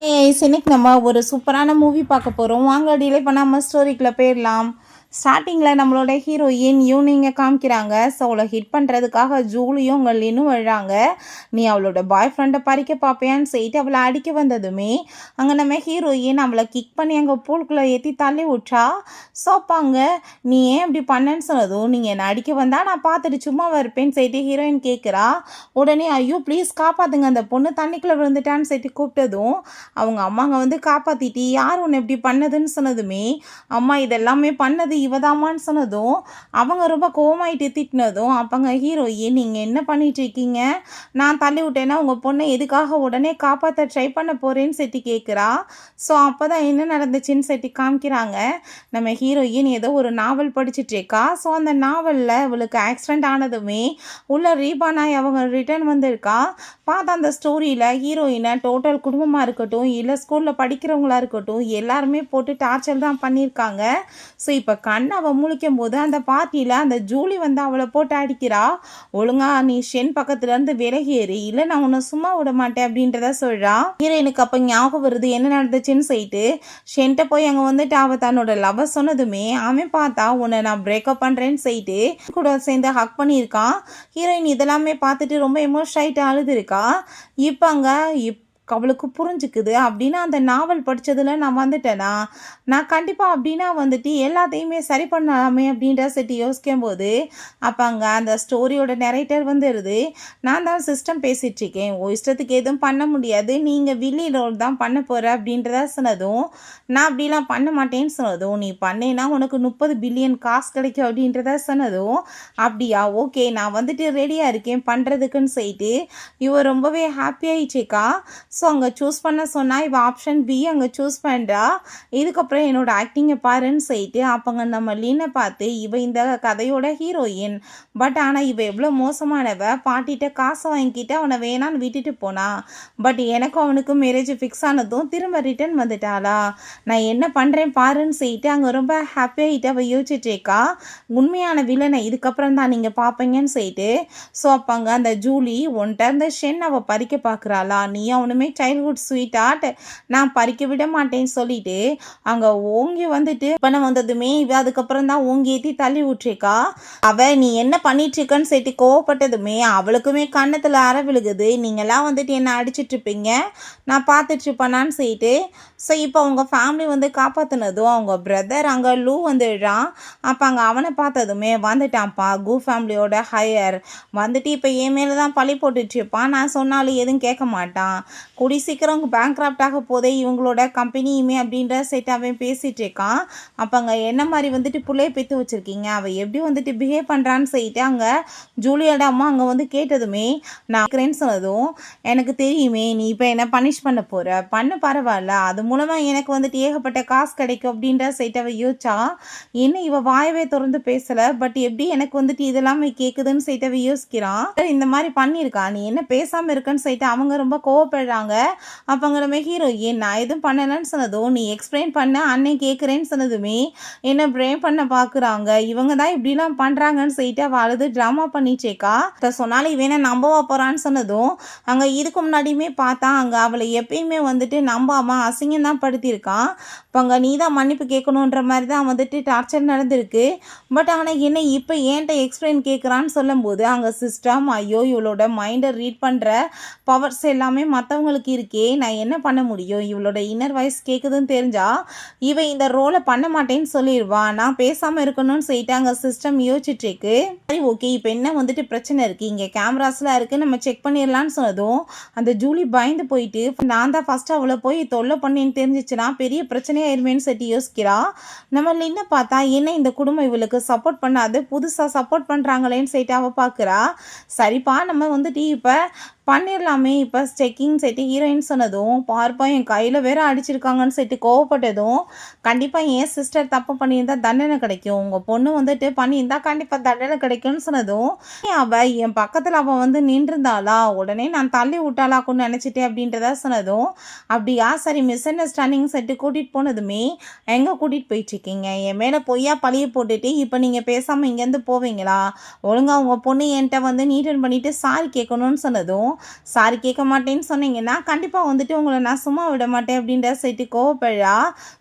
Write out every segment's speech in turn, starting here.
இன்னைக்கு நம்ம ஒரு சூப்பரான மூவி பார்க்க போகிறோம். வாங்க டிலே பண்ணாமல் ஸ்டோரிக்குள்ளே போயிடலாம். ஸ்டார்டிங்கில் நம்மளோட ஹீரோயின் ஈவினிங்கை காமிக்கிறாங்க. ஸோ அவளை ஹிட் பண்ணுறதுக்காக ஜூலியும் அவங்க லினும் வர்றாங்க. நீ அவளோட பாய் ஃப்ரெண்டை பறிக்க பார்ப்பேன்னு சொல்லிட்டு அவளை அடிக்க வந்ததுமே அங்கே நம்ம ஹீரோயின் அவளை கிக் பண்ணி அங்கே பூலுக்குள்ளே ஏற்றி தள்ளி விட்றா. ஸோ அப்பாங்க நீ ஏன் இப்படி பண்ணேன்னு சொன்னதும் நீங்கள் என்னை அடிக்க வந்தால் நான் பார்த்துட்டு சும்மா இருப்பேன்னு சொல்லிட்டு ஹீரோயின் கேட்குறா. உடனே ஐயோ ப்ளீஸ் காப்பாற்றுங்க, அந்த பொண்ணு தண்ணிக்குள்ளே விழுந்துட்டான்னு சொல்லிட்டு கூப்பிட்டதும் அவங்க அம்மாங்க வந்து காப்பாற்றிட்டு யார் ஒன்று இப்படி பண்ணதுன்னு சொன்னதுமே அம்மா இதெல்லாமே பண்ணது இவதாமான்னு சொன்னதும் அவங்க ரொம்ப கோவமாயிட்டு திட்டினதும் அப்பங்க ஹீரோயின் நீங்கள் என்ன பண்ணிட்டு இருக்கீங்க, நான் தள்ளி விட்டேன்னா உங்கள் பொண்ணை எதுக்காக உடனே காப்பாற்ற ட்ரை பண்ண போகிறேன்னு செட்டி கேட்குறா. ஸோ அப்போ தான் என்ன நடந்துச்சுன்னு செட்டி காமிக்கிறாங்க. நம்ம ஹீரோயின் ஏதோ ஒரு நாவல் படிச்சுட்ருக்கா. ஸோ அந்த நாவலில் அவளுக்கு ஆக்சிடெண்ட் ஆனதுமே உள்ள ரீபானாய் அவங்க ரிட்டர்ன் வந்திருக்கா. பார்த்தா அந்த ஸ்டோரியில் ஹீரோயினை டோட்டல் குடும்பமாக இருக்கட்டும் இல்லை ஸ்கூலில் படிக்கிறவங்களா இருக்கட்டும் எல்லாருமே போட்டு டார்ச்சர் தான் பண்ணியிருக்காங்க. ஸோ இப்போ கண் அவள் முழிக்கும் போது அந்த பார்ட்டியில் அந்த ஜூலி வந்து அவளை போட்டு அடிக்கிறா. ஒழுங்கா நீ ஷென் பக்கத்துலேருந்து விலகேறி இல்லை நான் உன்னை சும்மா விட மாட்டேன் அப்படின்றத சொல்கிறா. ஹீரோயினுக்கு அப்போ ஞாபகம் வருது என்ன நடந்துச்சுன்னு சொல்லிட்டு ஷென்ட்ட போய் அங்கே வந்துட்டு அவள் தன்னோட லவ்வை சொன்னதுமே அவன் பார்த்தா உன்னை நான் பிரேக்கப் பண்ணுறேன்னு சொல்லிட்டு கூட சேர்ந்து ஹக் பண்ணியிருக்கான். ஹீரோயின் இதெல்லாமே பார்த்துட்டு ரொம்ப எமோஷன் ஆகிட்டு அழுதுருக்கா. இப்போ அங்கே அவளுக்கு புரிஞ்சுக்குது அப்படின்னா அந்த நாவல் படித்ததில் நான் வந்துட்டேனா நான் கண்டிப்பாக அப்படின்னா வந்துட்டு எல்லாத்தையுமே சரி பண்ணலாமே அப்படின்ற செட்டி யோசிக்கும் போது அப்போ அங்கே அந்த ஸ்டோரியோட நெரேட்டர் வந்துடுது. நான் தான் சிஸ்டம் பேசிகிட்ருக்கேன், ஓ இஷ்டத்துக்கு எதுவும் பண்ண முடியாது, நீங்கள் வில்லி ரோல் தான் பண்ண போகிற அப்படின்றத சொன்னதும் நான் அப்படிலாம் பண்ண மாட்டேன்னு சொன்னதும் நீ பண்ணேன்னா உனக்கு 30 பில்லியன் காசு கிடைக்கும் அப்படின்றத சொன்னதும் அப்படியா ஓகே நான் வந்துட்டு ரெடியாக இருக்கேன் பண்ணுறதுக்குன்னு சொல்லிட்டு இவ ரொம்பவே ஹாப்பியாகிடுச்சேக்கா. ஸோ அங்கே சூஸ் பண்ண சொன்னால் இவள் ஆப்ஷன் பி அங்கே சூஸ் பண்ணுறா. இதுக்கப்புறம் என்னோட ஆக்டிங்கை பாருன்னு சொல்லிட்டு அப்போங்க நம்ம லீனை பார்த்து இவள் இந்த கதையோட ஹீரோயின், பட் ஆனால் இவள் எவ்வளோ மோசமானவ, பாட்டிகிட்ட காசை வாங்கிக்கிட்டு அவனை வேணான்னு விட்டுட்டு போனா, பட் எனக்கும் அவனுக்கும் மேரேஜ் ஃபிக்ஸ் ஆனதும் திரும்ப ரிட்டர்ன் வந்துட்டாளா, நான் என்ன பண்ணுறேன் பாருன்னு சொல்லிட்டு அங்கே ரொம்ப ஹாப்பியாகிட்டு அவள் யோசிச்சுட்டேக்கா. உண்மையான வில்லனை இதுக்கப்புறம் தான் நீங்கள் பார்ப்பீங்கன்னு சொல்லிட்டு ஸோ அப்போங்க அந்த ஜூலி ஒன்ட்ட அந்த ஷென் அவள் பறிக்க பார்க்குறாளா, நீ அவனுமே சைல்ட்ஹுட் ஸ்வீட் ஆர்ட் நான் பறிக்க விட மாட்டேன்னு சொல்லிட்டு அங்கே ஓங்கி வந்துட்டு பண்ண வந்ததுமே இவ அதுக்கப்புறம் தான் ஓங்கி ஏற்றி தள்ளி விட்டுருக்கா. அவ நீ என்ன பண்ணிட்டு இருக்கன்னு சொல்லிட்டு கோவப்பட்டதுமே அவளுக்குமே கன்னத்தில் அற விழுகுது. நீங்களாம் வந்துட்டு என்ன அடிச்சிட்டு இருப்பீங்க நான் பார்த்துட்டு இருப்பேனான்னு சொல்லிட்டு ஸோ இப்போ அவங்க ஃபேமிலி வந்து காப்பாற்றினதும் அவங்க பிரதர் அங்கே லூ வந்துடுறான். அப்போ அங்கே அவனை பார்த்ததுமே வந்துட்டான்ப்பா கூ ஃபேமிலியோட ஹையர் வந்துட்டு இப்போ என் மேலே தான் பழி போட்டுட்ருப்பான், நான் சொன்னாலும் எதுவும் கேட்க மாட்டான், கூடி சீக்கிரம் பேங்க்ராப்ட் ஆக போதே இவங்களோட கம்பெனியுமே அப்படின்ற செட் அவன் பேசிகிட்டு இருக்கான். அப்போ அங்கே என்ன மாதிரி வந்துட்டு பிள்ளைய பெற்று வச்சுருக்கீங்க, அவள் எப்படி வந்துட்டு பிஹேவ் பண்ணுறான்னு சொல்லிட்டு அங்கே ஜூலியோட அம்மா அங்கே வந்து கேட்டதுமே நான் இருக்கிறேன்னு சொன்னதும் எனக்கு தெரியுமே நீ இப்போ என்ன பனிஷ் பண்ண போகிற, பண்ண பரவாயில்ல, அது மூலமாக எனக்கு வந்துட்டு ஏகப்பட்ட காசு கிடைக்கும் அப்படின்ற சைட் அவள் யோசிச்சா. இன்னும் இவள் வாயவே திறந்து பேசலை, பட் எப்படி எனக்கு வந்துட்டு இதெல்லாமே கேட்குதுன்னு சைட் அவள் யோசிக்கிறான். இந்த மாதிரி பண்ணியிருக்கா நீ என்ன பேசாமல் இருக்குன்னு சொல்லிட்டு அவங்க ரொம்ப கோவப்படுறாங்க. அப்போங்க நம்ம ஹீரோயின் நான் எதுவும் பண்ணலைன்னு சொன்னதும் நீ எக்ஸ்பிளைன் பண்ண அன்னை கேட்குறேன்னு சொன்னதுமே என்ன ப்ரேம் பண்ண பார்க்குறாங்க, இவங்க தான் இப்படிலாம் பண்ணுறாங்கன்னு சொல்லிட்டு அவள் அழுது ட்ராமா பண்ணிச்சேக்கா. சொன்னாலும் இவனை நம்பவா போகிறான்னு சொன்னதும் அங்கே இதுக்கு முன்னாடியுமே பார்த்தா அங்கே அவளை எப்பயுமே வந்துட்டு நம்பாமல் அசிங்கம் தான் படுத்தியிருக்கான். இப்போ அங்கே நீ தான் மன்னிப்பு கேட்கணுன்ற மாதிரி தான் வந்துட்டு டார்ச்சர் நடந்திருக்கு. பட் ஆனால் என்ன இப்போ ஏன்ட்ட எக்ஸ்பிளைன் கேட்குறான்னு சொல்லும்போது அங்கே சிஸ்டம் ஐயோ இவளோட மைண்டை ரீட் பண்ணுற பவர்ஸ் எல்லாமே மற்றவங்களுக்கு இருக்கே, நான் என்ன பண்ண முடியும், இவளோட இன்னர் வாய்ஸ் கேட்குதுன்னு தெரிஞ்சா இவன் இந்த ரோலை பண்ண மாட்டேன்னு சொல்லிடுவான், நான் பேசாமல் இருக்கணும்னு சொல்லிட்டு அங்கே சிஸ்டம் யோசிச்சுட்ருக்கு. சரி ஓகே இப்போ என்ன வந்துட்டு பிரச்சனை இருக்குது, இங்கே கேமராஸ்லாம் இருக்குது நம்ம செக் பண்ணிடலான்னு சொன்னதும் அந்த ஜூலி பயந்து போயிட்டு நான் தான் ஃபஸ்ட்டு அவளை போய் தொல்லை பண்ணேன்னு தெரிஞ்சிச்சுன்னா பெரிய பிரச்சனையாயிருமேன்னு சொல்லிட்டு யோசிக்கிறா. நம்ம என்ன பார்த்தா என்ன இந்த குடும்பம் இவளுக்கு சப்போர்ட் பண்ணாது புதுசாக சப்போர்ட் பண்ணுறாங்களேன்னு சொல்லிட்டு அவள் பார்க்குறா. சரிப்பா நம்ம வந்துட்டு இப்போ பண்ணிடலாமே இப்போ செக்கிங் செட்டு ஹீரோயின் சொன்னதும் பார்ப்பா என் கையில் வேற அடிச்சிருக்காங்கன்னு சொல்லிட்டு கோவப்பட்டதும் கண்டிப்பாக என் சிஸ்டர் தப்பு பண்ணியிருந்தா தண்டனை கிடைக்கும், உங்கள் பொண்ணு வந்துட்டு பண்ணியிருந்தா கண்டிப்பாக தண்டனை கிடைக்கும்னு சொன்னதும் அவள் என் பக்கத்தில் அவள் வந்து நின்றுருந்தாளா உடனே நான் தள்ளி விட்டாளாக்குன்னு நினச்சிட்டேன் அப்படின்றத சொன்னதும் அப்படியா சரி மிஸ் அண்டர்ஸ்டாண்டிங் செட்டு கூட்டிகிட்டு போனதுமே எங்கே கூட்டிகிட்டு போயிட்டுருக்கீங்க, என் மேலே பொய்யா பழிய போட்டுட்டு இப்போ நீங்கள் பேசாமல் இங்கேருந்து போவீங்களா, ஒழுங்காக உங்கள் பொண்ணு என்கிட்ட வந்து நீட்டன் பண்ணிவிட்டு சாரி கேட்கணும்னு சொன்னதும் சாரி கேட்க மாட்டேன்னு சொன்னீங்கன்னா கண்டிப்பாக வந்துட்டு உங்களை நான் சும்மா விட மாட்டேன் அப்படின்ற சொல்லிட்டு கோவப்படுறா.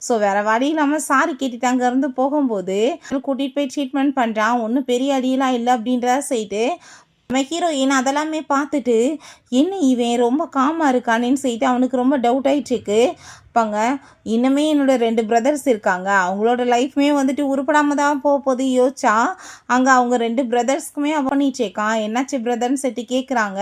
ஸோ வேறு வழி இல்லாமல் சாரி கேட்டுட்டு அங்கேருந்து போகும்போது கூட்டிகிட்டு போய் ட்ரீட்மெண்ட் பண்ணுறான். ஒன்றும் பெரிய அடியெல்லாம் இல்லை அப்படின்றத சொல்லிட்டு நம்ம ஹீரோயின் அதெல்லாமே பார்த்துட்டு என்ன இவன் ரொம்ப காமாக இருக்கானேன்னு சொல்லிட்டு அவனுக்கு ரொம்ப டவுட் ஆகிட்டுருக்கு. பாங்க இன்னுமே என்னோடய 2 பிரதர்ஸ் இருக்காங்க, அவங்களோட லைஃப்மே வந்துட்டு உருப்படாமல் தான் போகுது யோசிச்சா அங்கே அவங்க 2 பிரதர்ஸ்க்குமே பண்ணிச்சேக்கான். என்னாச்சு பிரதர்னு செட்டு கேட்குறாங்க.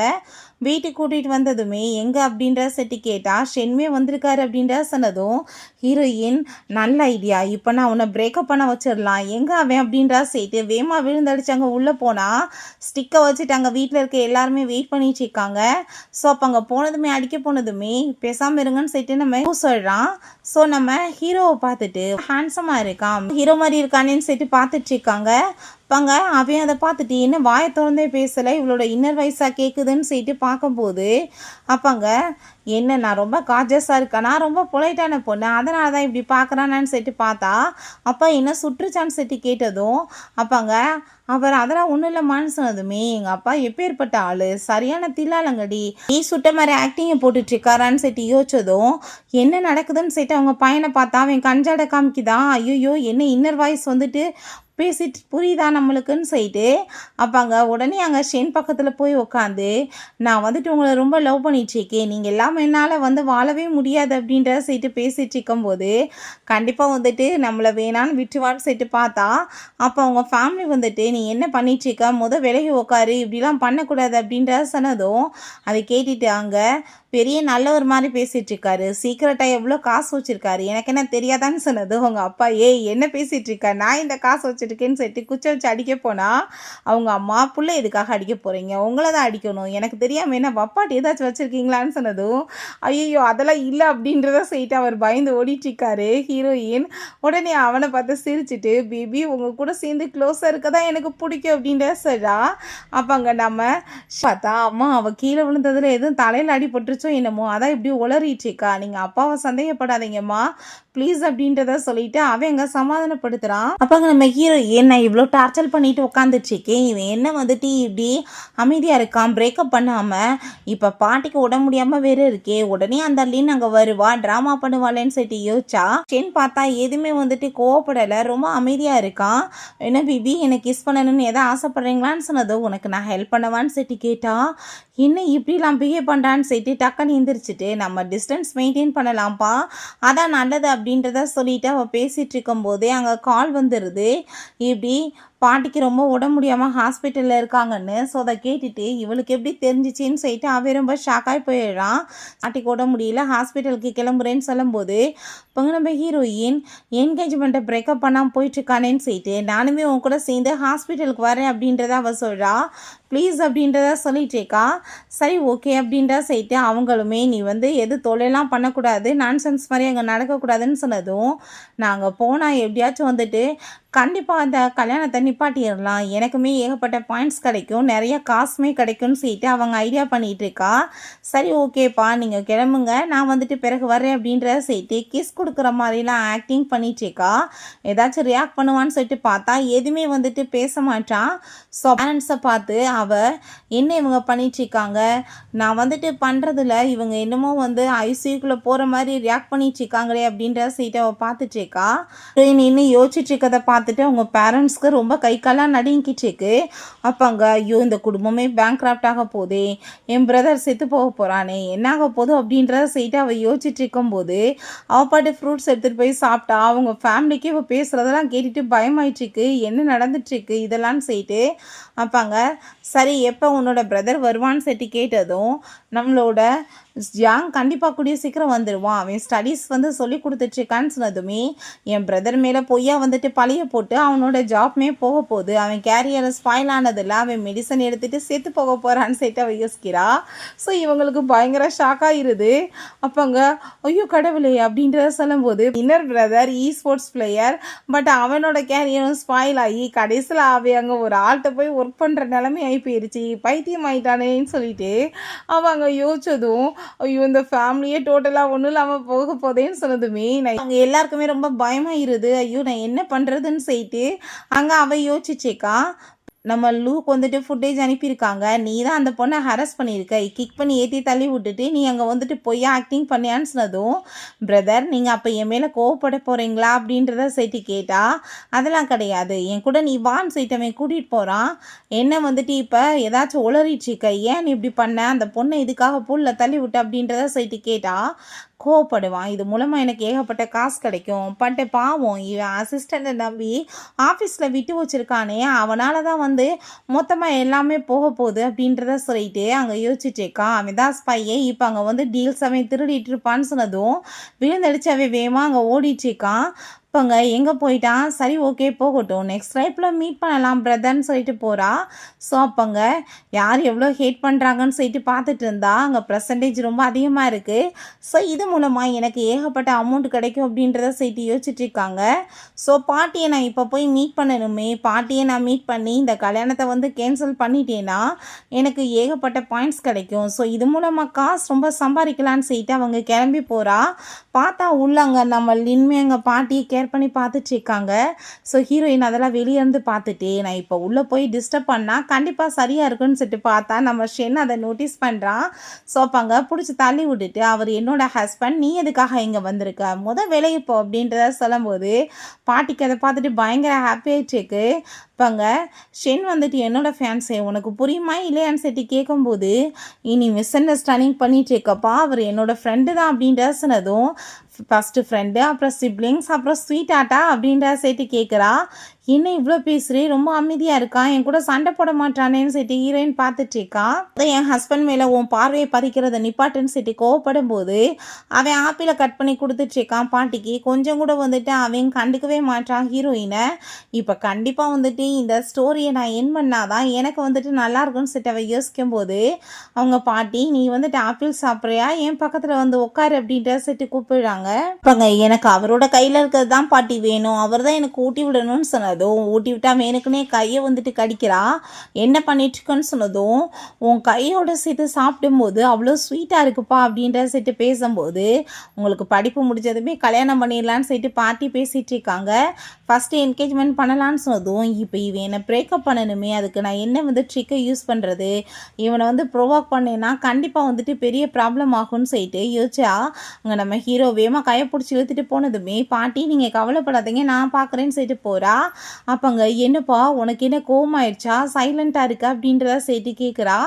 வீட்டுக்கு கூட்டிகிட்டு வந்ததுமே எங்கே அப்படின்ற செட்டு கேட்டால் ஷென்மே வந்திருக்காரு அப்படின்ற சொன்னதும் ஹீரோயின் நல்ல ஐடியா, இப்போ நான் அவனை பிரேக்கப் பண்ண வச்சிடலாம், எங்கே அவன் அப்படின்றா சேர்த்து வேமா விழுந்தடிச்சாங்க. உள்ளே போனால் ஸ்டிக்கை வச்சுட்டு அங்கே வீட்டில் இருக்க எல்லாருமே வெயிட் பண்ணிச்சிருக்காங்க. ஸோ அப்போ அங்கே போனதுமே அடிக்க போனதுமே பேசாமல் இருங்கன்னு சொல்லிட்டு நம்ம சொல்கிறான். ஸோ நம்ம ஹீரோவை பார்த்துட்டு ஹேண்ட்ஸமாக இருக்கான், ஹீரோ மாதிரி இருக்கானேன்னு சொல்லிட்டு பார்த்துட்டு இருக்காங்க. பாங்க அவன் அதை பார்த்துட்டு என்ன வாயை திறந்தே பேசலை, இவளோட இன்னர் வயசாக கேட்குதுன்னு சொல்லிட்டு பார்க்கும்போது அப்பாங்க என்ன நான் ரொம்ப காஜஸாக இருக்கேன், நான் ரொம்ப பொலைட்டான பொண்ணு, அதனால தான் இப்படி பார்க்குறானான்னு சொல்லிட்டு பார்த்தா அப்பா என்ன சுற்றுச்சான்னு சொல்லிட்டு கேட்டதும் அப்பாங்க அவர் அதெல்லாம் ஒன்றும் இல்லைம்மான்னு சொன்னதுமே எங்கள் அப்பா எப்பேற்பட்ட ஆள், சரியான தில்லாலங்கடி, நீ சுட்ட மாதிரி ஆக்டிங்கை போட்டுட்ருக்காரான்னு சொல்லிட்டு யோசிச்சதும் என்ன நடக்குதுன்னு சொல்லிட்டு அவங்க பையனை பார்த்தா அவன் கஞ்சாட காமிக்குதான். ஐயோ என்ன இன்னர் வாய்ஸ் வந்துட்டு பேசிட்டு புரியுதா நம்மளுக்குன்னு சொல்லிட்டு அப்பாங்க உடனே அங்கே ஷென் பக்கத்தில் போய் உக்காந்து நான் வந்துட்டு உங்களை ரொம்ப லவ் பண்ணிட்டுருக்கேன், நீங்கள் இல்லாமல் என்னால் வந்து வாழவே முடியாது அப்படின்ற சொல்லிட்டு பேசிட்டு இருக்கும்போது கண்டிப்பாக வந்துட்டு நம்மளை வேணான்னு விட்டுவான்னு சொல்லிட்டு பார்த்தா அப்போ அவங்க ஃபேமிலி வந்துட்டு நீ என்ன பண்ணிட்டுருக்க, விலகி உக்காரு, இப்படிலாம் பண்ணக்கூடாது அப்படின்ற சொன்னதும் அதை கேட்டுட்டு அங்கே பெரிய நல்ல ஒரு மாதிரி பேசிகிட்டு இருக்காரு. சீக்கிரட்டாக எவ்வளோ காசு வச்சுருக்காரு, எனக்கு என்ன தெரியாதான்னு சொன்னது அவங்க அப்பா என்ன பேசிகிட்டு இருக்கா, நான் இந்த காசு வச்சுருக்கேன்னு சொல்லிட்டு குச்சை வச்சு அடிக்க போனால் அவங்க அம்மா புள்ள எதுக்காக அடிக்க போகிறீங்க, உங்களை தான் அடிக்கணும், எனக்கு தெரியாமல் என்ன வப்பாட்டி ஏதாச்சும் வச்சுருக்கீங்களான்னு சொன்னதும் ஐயோ அதெல்லாம் இல்லை அப்படின்றத சொல்லிட்டு அவர் பயந்து ஓடிட்டுருக்காரு. ஹீரோயின் உடனே அவனை பார்த்து சிரிச்சுட்டு பேபி உங்கள் கூட சேர்ந்து க்ளோஸாக இருக்க தான் எனக்கு பிடிக்கும் அப்படின்ற சொல்கிறா. அப்போ அங்கே நம்ம பார்த்தா அம்மா அவள் கீழே விழுந்ததில் எதுவும் தலையில் அடிபட்டுருச்சு என்னமோ அதான் இப்படி உளறிட்டுருக்கா, நீங்கள் அப்பாவை சந்தேகப்படாதீங்கம்மா ப்ளீஸ் அப்படின்றத சொல்லிட்டு அவன் எங்கே சமாதானப்படுத்துகிறான். அப்போங்க நம்ம ஹீரோ என்ன இவ்வளோ டார்ச்சர் பண்ணிட்டு உட்காந்துட்ருக்கேன், இவன் என்ன வந்துட்டு இப்படி அமைதியாக இருக்கான், பிரேக்கப் பண்ணாமல் இப்போ பாட்டிக்கு உட முடியாமல் வேறு இருக்கே, உடனே அந்த லீன் அங்கே வருவா ட்ராமா பண்ணுவாளேன்னு சொல்லிட்டு யோசிச்சா சென் பார்த்தா எதுவுமே வந்துட்டு கோவப்படலை, ரொம்ப அமைதியாக இருக்கான். என்ன பிபி எனக்கு கிஸ் பண்ணணும்னு எதை ஆசைப்பட்றீங்களான்னு சொன்னதோ உனக்கு நான் ஹெல்ப் பண்ணவான்னு சொல்லிட்டு கேட்டா என்ன இப்படிலாம் பிஹேவ் பண்ணுறான்னு சொல்லிட்டு டக்குன்னு எந்திரிச்சிட்டு நம்ம டிஸ்டன்ஸ் மெயின்டைன் பண்ணலாம்ப்பா அதான் நல்லது அப்படின்றத சொல்லிட்டு அவள் பேசிகிட்டு இருக்கும்போதே அங்கே கால் வந்துடுது, இப்படி பாட்டிக்கு ரொம்ப உடம்பு முடியாமல் ஹாஸ்பிட்டலில் இருக்காங்கன்னு. ஸோ அதை கேட்டுட்டு இவளுக்கு எப்படி தெரிஞ்சிச்சின்னு சொல்லிட்டு அவன் ரொம்ப ஷாக்காகி போயிடுறான். பாட்டிக்கு உடம்பு முடியல ஹாஸ்பிட்டலுக்கு கிளம்புறேன்னு சொல்லும்போது இப்போ நம்ம ஹீரோயின் என்கேஜ்மெண்ட்டை பிரேக்கப் பண்ணாமல் போயிட்டுருக்கானேன்னு சொல்லிட்டு நானுமே உன் கூட சேர்ந்து ஹாஸ்பிட்டலுக்கு வரேன் அப்படின்றத அவள் சொல்கிறா. ப்ளீஸ் அப்படின்றத சொல்லிட்டேக்கா. சரி ஓகே அப்படின்றத சொல்லிட்டு அவங்களுமே நீ வந்து எது தொலைலாம் பண்ணக்கூடாது, நான்சென்ஸ் மாதிரி அங்கே நடக்கக்கூடாதுன்னு சொன்னதும் நாங்கள் போனால் எப்படியாச்சும் வந்துட்டு கண்டிப்பாக அந்த கல்யாணத்தை நிப்பாட்டிடலாம், எனக்குமே ஏகப்பட்ட பாயிண்ட்ஸ் கிடைக்கும், நிறைய காசுமே கிடைக்கும்னு சொல்லிட்டு அவங்க ஐடியா பண்ணிகிட்டு இருக்கா. சரி ஓகேப்பா நீங்கள் கிளம்புங்க, நான் வந்துட்டு பிறகு வரேன் அப்படின்றத சொல்லிட்டு கிஸ் கொடுக்குற மாதிரிலாம் ஆக்டிங் பண்ணிட்டுருக்கா. ஏதாச்சும் ரியாக்ட் பண்ணுவான்னு சொல்லிட்டு பார்த்தா எதுவுமே வந்துட்டு பேச மாட்டான். ஸோ பேரண்ட்ஸை பார்த்து அவள் என்ன இவங்க பண்ணிட்டுருக்காங்க, நான் வந்துட்டு பண்ணுறதில்ல, இவங்க என்னமோ வந்து ஐசியூக்குள்ளே போகிற மாதிரி ரியாக்ட் பண்ணிட்டுருக்காங்களே அப்படின்றத சொல்லிட்டு அவள் பார்த்துட்ருக்கா. இன்னும் யோசிச்சுட்ருக்கதை பார்த்துட்டு அவங்க பேரண்ட்ஸ்க்கு ரொம்ப கை காலாக நடுங்கிட்டுருக்கு. அப்போ அங்கே ஐயோ இந்த குடும்பமே பேங்க்ராப்ட் ஆக போதே, என் பிரதர் செத்து போக போகிறானே, என்ன ஆக போதும் அப்படின்றத சொல்லிட்டு அவள் யோசிச்சுட்டு இருக்கும்போது அவள் பாட்டு ஃப்ரூட்ஸ் எடுத்துகிட்டு போய் சாப்பிட்டா. அவங்க ஃபேமிலிக்கு இப்போ பேசுகிறதெல்லாம் கேட்டுட்டு பயமாயிட்டுருக்கு, என்ன நடந்துட்டுருக்கு இதெல்லாம் சொல்லிட்டு. அப்பாங்க சரி எப்போ உன்னோட பிரதர் வருவான்னு சொல்லிட்டு கேட்டதும் நம்மளோட ஜாங் கண்டிப்பாக கூடிய சீக்கிரம் வந்துடுவான், அவன் ஸ்டடீஸ் வந்து சொல்லி கொடுத்துட்ருக்கான்னு சொன்னதுமே என் பிரதர் மேலே பொய்யா வந்துட்டு பழைய போட்டு அவனோட ஜாப்மே போக போகுது, அவன் கேரியரை ஸ்பாயில் ஆனதில்லை, அவன் மெடிசன் எடுத்துகிட்டு சேர்த்து போக போகிறான்னு சொல்லிட்டு அவள் யோசிக்கிறா. ஸோ இவங்களுக்கு பயங்கர ஷாக்காகிருது. அப்போங்க ஐயோ கடவுளே அப்படின்றத சொல்லும்போது inner brother sports player, but அவனோட கேரியரும் ஸ்பாயில் ஆகி கடைசியில் அவன் அங்கே ஒரு ஆள்கிட்ட போய் ஒர்க் பண்ணுற நிலைமை ஆகி போயிடுச்சு, பைத்தியம் ஆயிட்டானேன்னு சொல்லிட்டு அவங்க யோசிச்சதும் ஐயோ இந்த ஃபேமிலியே டோட்டலாக ஒன்றும் இல்லாமல் போக போதேன்னு சொன்னதுமே அவங்க எல்லாருக்குமே ரொம்ப பயமாயிருது. ஐயோ நான் என்ன பண்ணுறதுன்னு சொல்லிட்டு அங்கே அவள் யோசிச்சேக்கா. நம்ம லூக்கு வந்துட்டு ஃபுட்டேஜ் அனுப்பியிருக்காங்க. நீ தான் அந்த பொண்ணை ஹராஸ் பண்ணியிருக்க. கிக் பண்ணி ஏற்றி தள்ளி விட்டுட்டு நீ அங்கே வந்துட்டு பொய்யா ஆக்டிங் பண்ணியான்னு சொன்னதும், பிரதர் நீங்கள் அப்போ என் மேலே கோவப்பட போகிறீங்களா அப்படின்றத சேர்த்து கேட்டா, அதெல்லாம் கிடையாது. என் கூட நீ வான்னு சொல்லிட்டு அவன் கூட்டிகிட்டு போகிறான். என்ன வந்துட்டு இப்போ ஏதாச்சும் உளறிட்டுருக்க, ஏன் நீ இப்படி பண்ண, அந்த பொண்ணை இதுக்காக பூலில் தள்ளி விட்ட அப்படின்றத சேர்த்து கேட்டா கோவப்படுவான். இது மூலமாக எனக்கு ஏகப்பட்ட காசு கிடைக்கும். பட் பாவம் இவன் அசிஸ்டண்ட்டை நம்பி ஆஃபீஸில் விட்டு வச்சுருக்கானே, அவனால் தான் வந்து மொத்தமாக எல்லாமே போக போகுது அப்படின்றத சொல்லிட்டு அங்கே யோசிச்சுட்டு இருக்கான். அவன் தான் ஸ்பையே. இப்போ அங்கே வந்து டீல்ஸ் அவன் திருடிட்டு இருப்பான்னு சொன்னதும் விழுந்தடிச்சு அவன் வேகமாக அங்கே ஓடிட்டு இருக்கான். இப்போங்க எங்கே போயிட்டான், சரி ஓகே போகட்டும், நெக்ஸ்ட் லைஃப்பில் மீட் பண்ணலாம் பிரதர்ன்னு சொல்லிட்டு போகிறா. ஸோ அப்போங்க யார் எவ்வளோ ஹேட் பண்ணுறாங்கன்னு சொல்லிட்டு பார்த்துட்டு இருந்தா அங்கே பர்சன்டேஜ் ரொம்ப அதிகமாக இருக்குது. ஸோ இது மூலமாக எனக்கு ஏகப்பட்ட அமௌண்ட் கிடைக்கும் அப்படின்றத சொல்லிட்டு யோசிச்சுட்டு இருக்காங்க. ஸோ பாட்டியை நான் இப்போ போய் மீட் பண்ணணுமே, பாட்டியை நான் மீட் பண்ணி இந்த கல்யாணத்தை வந்து கேன்சல் பண்ணிட்டேன்னா எனக்கு ஏகப்பட்ட பாயிண்ட்ஸ் கிடைக்கும். ஸோ இது மூலமாக காசு ரொம்ப சம்பாதிக்கலான்னு சொல்லிட்டு அவங்க கிளம்பி போகிறா. பார்த்தா உள்ளங்க நம்ம லின்மே எங்கள் பாட்டியை கேர் பண்ணி பார்த்துட்டு இருக்காங்க. ஸோ ஹீரோயின் அதெல்லாம் வெளியே இருந்து பார்த்துட்டு நான் இப்போ உள்ளே போய் டிஸ்டர்ப் பண்ணால் கண்டிப்பாக சரியாக இருக்குன்னு சொல்லிட்டு பார்த்தா நம்ம ஷென் அதை நோட்டீஸ் பண்ணுறான். ஸோ அப்போ அங்கே பிடிச்சி தள்ளி விட்டுட்டு அவர் என்னோட ஹஸ்பண்ட், நீ எதுக்காக இங்கே வந்திருக்க, வேலையை போ அப்படின்றத சொல்லும்போது பாட்டிக்கு அதை பார்த்துட்டு பயங்கர ஹாப்பி ஆகிட்டுருக்கு. இப்போங்க ஷென் வந்துட்டு என்னோட ஃபேன்ஸே உனக்கு புரியுமா இல்லையான்னு சொல்லிட்டு கேட்கும்போது, இனி மிஸ் அண்டர்ஸ்டாண்டிங் பண்ணிட்டு இருக்கப்பா, அவர் என்னோடய ஃப்ரெண்டு தான் அப்படின்ற சொன்னதும், ஃபஸ்ட்டு ஃப்ரெண்டு, அப்புறம் சிப்ளிங்ஸ், அப்புறம் ஸ்வீட் ஆட்டா அப்படின்ற சேர்த்து கேட்குறா. என்ன இவ்வளோ பேசுகிறே, ரொம்ப அமைதியாக இருக்கான், என் கூட சண்டை போட மாட்டானேன்னு சொல்லிட்டு ஹீரோயின் பார்த்துட்டு இருக்கான். என் ஹஸ்பண்ட் மேலே உன் பார்வையை பறிக்கிறத நிப்பாட்டுன்னு சொல்லிட்டு கோவப்படும் போது அவன் ஆப்பிளை கட் பண்ணி கொடுத்துட்ருக்கான் பாட்டிக்கு. கொஞ்சம் கூட வந்துட்டு அவன் கண்டுக்கவே மாட்டான் ஹீரோயினை. இப்போ கண்டிப்பாக வந்துட்டு இந்த ஸ்டோரியை நான் என் பண்ணாதான் எனக்கு வந்துட்டு நல்லா இருக்குன்னு சொல்லிட்டு அவள் யோசிக்கும் போது அவங்க பாட்டி, நீ வந்துட்டு ஆப்பிள் சாப்பிட்றியா, என் பக்கத்தில் வந்து உட்காரு அப்படின்ற சொல்லிட்டு கூப்பிடுறாங்க. இப்போங்க எனக்கு அவரோட கையில் இருக்கிறது தான் பாட்டி வேணும், அவர் தான் எனக்கு ஊட்டி விடணும்னு சொன்னதும், ஊட்டி விட்டா வேணுக்குன்னே கையை வந்துட்டு கடிக்கிறா. என்ன பண்ணிட்டுருக்குன்னு சொன்னதும், உன் கையோட சேர்த்து சாப்பிடும்போது அவ்வளோ ஸ்வீட்டாக இருக்குப்பா அப்படின்ற சேர்த்து பேசும்போது, உங்களுக்கு படிப்பு முடிஞ்சதுமே கல்யாணம் பண்ணிடலான்னு சொல்லிட்டு பாட்டி பேசிகிட்டு இருக்காங்க. ஃபஸ்ட்டு என்கேஜ்மெண்ட் பண்ணலான்னு சொன்னதும், இப்போ இவன் என்னை பிரேக்கப் பண்ணணுமே, அதுக்கு நான் என்ன வந்து ட்ரிக்கை யூஸ் பண்ணுறது, இவனை வந்து ப்ரொவோக் பண்ணேன்னா கண்டிப்பாக வந்துட்டு பெரிய ப்ராப்ளம் ஆகும்னு சொல்லிட்டு யோசிச்சா அங்கே நம்ம ஹீரோ வேகமாக கையை பிடிச்சி இழுத்துட்டு போனதுமே பாட்டி நீங்கள் கவலைப்படாதீங்க நான் பார்க்குறேன்னு சொல்லிட்டு போகிறா. அப்போங்க என்னப்பா உனக்கு என்ன கோவமாயிடுச்சா, சைலண்ட்டாக இருக்கா அப்படின்றத சேர்த்து கேட்குறா.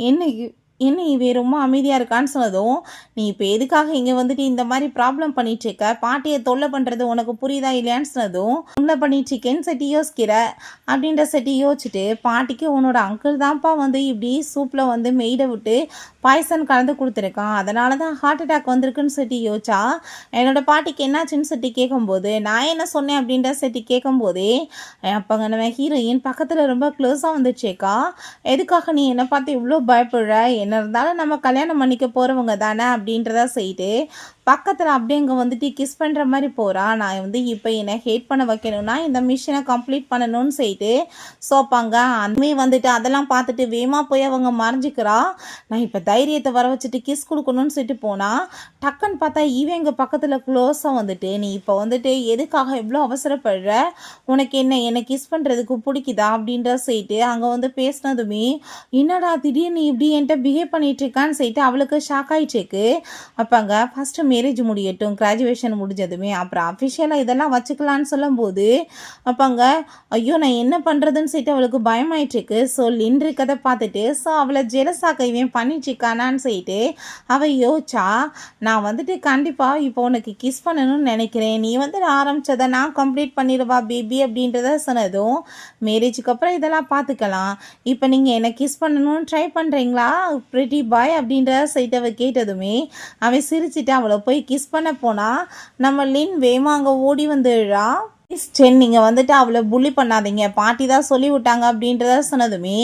என்ன இவே ரொம்ப அமைதியாக இருக்கான்னு சொன்னதும், நீ இப்போ எதுக்காக இங்கே வந்துட்டு இந்த மாதிரி ப்ராப்ளம் பண்ணிட்டுருக்க, பாட்டியை தொல்லை பண்ணுறது உனக்கு புரியுதா இல்லையான்னு சொன்னதும், தொல்லை பண்ணிட்டுருக்கேன்னு செட்டி யோசிக்கிற அப்படின்ற செட்டி யோசிச்சுட்டு, பாட்டிக்கு உன்னோட அங்கிள் தான்ப்பா வந்து இப்படி சூப்பில் வந்து மெய்டை விட்டு பாய்சன் கலந்து கொடுத்துருக்கான், அதனால தான் ஹார்ட் அட்டாக் வந்திருக்குன்னு செட்டி யோசிச்சா. என்னோடய பாட்டிக்கு என்னாச்சுன்னு செட்டி கேட்கும்போது, நான் என்ன சொன்னேன் அப்படின்ற செட்டி கேட்கும்போதே அப்போங்க நம்ம ஹீரோயின் பக்கத்தில் ரொம்ப க்ளோஸாக வந்துச்சேக்கா, எதுக்காக நீ என்னை பார்த்து இவ்வளோ பயப்படுற, என்ன இருந்தாலும் நம்ம கல்யாணம் பண்ணிக்க போகிறவங்க தானே அப்படின்றத செய்யிட்டு பக்கத்தில் அப்படியே இங்கே வந்துட்டு கிஸ் பண்ணுற மாதிரி போகிறா. நான் வந்து இப்போ என்னை ஹேட் பண்ண வைக்கணும்னா இந்த மிஷனை கம்ப்ளீட் பண்ணணும்னு சொல்லிட்டு சோப்பாங்க அந்தமே வந்துட்டு அதெல்லாம் பார்த்துட்டு வேகமாக போய் அவங்க மறைஞ்சிக்கிறா. நான் இப்போ தைரியத்தை வர வச்சுட்டு கிஸ் கொடுக்கணும்னு சொல்லிட்டு போனால் டக்குன்னு பார்த்தா இவன் எங்கள் பக்கத்தில் க்ளோஸாக வந்துட்டு, நீ இப்போ வந்துட்டு எதுக்காக எவ்வளோ அவசரப்படுற, உனக்கு என்னை கிஸ் பண்ணுறதுக்கு பிடிக்குதா அப்படின்ற சொல்லிட்டு அங்கே வந்து பேசினதுமே, என்னடா திடீர்னு இப்படி என்கிட்ட பிஹேவ் பண்ணிட்டு இருக்கான்னு சொல்லிட்டு அவளுக்கு ஷாக் ஆகிட்டுருக்கு. அப்போங்க ஃபஸ்ட்டு மேரேஜ் முடியட்டும், கிராஜுவேஷன் முடிஞ்சதுமே அப்புறம் அஃபிஷியலாக இதெல்லாம் வச்சுக்கலான்னு சொல்லும்போது அப்போங்க ஐயோ நான் என்ன பண்ணுறதுன்னு சொல்லிட்டு அவளுக்கு பயமாயிட்டுருக்கு. ஸோ லின் இருக்கதை பார்த்துட்டு ஸோ அவளை ஜெலஸாக்க இவன் பண்ணிட்டுருக்கானான்னு சொல்லிட்டு அவள் யோசிச்சா, நான் வந்துட்டு கண்டிப்பாக இப்போ உனக்கு கிஸ் பண்ணணும்னு நினைக்கிறேன், நீ வந்துட்டு ஆரம்பித்ததை நான் கம்ப்ளீட் பண்ணிடுவா பேபி அப்படின்றத சொன்னதும், மேரேஜுக்கு அப்புறம் இதெல்லாம் பார்த்துக்கலாம், இப்போ நீங்கள் என்னை கிஸ் பண்ணணும்னு ட்ரை பண்ணுறீங்களா பிரிட்டி பாய் அப்படின்ற சைட் அவள் கேட்டதுமே அவன் சிரிச்சிட்டு அவளை போய் கிஸ் பண்ண போனால் நம்ம லின் வேகமாக அங்கே ஓடி வந்துடுறா. சென் நீங்கள் வந்துட்டு அவளை புள்ளி பண்ணாதீங்க, பாட்டி தான் சொல்லி விட்டாங்க அப்படின்றத சொன்னதுமே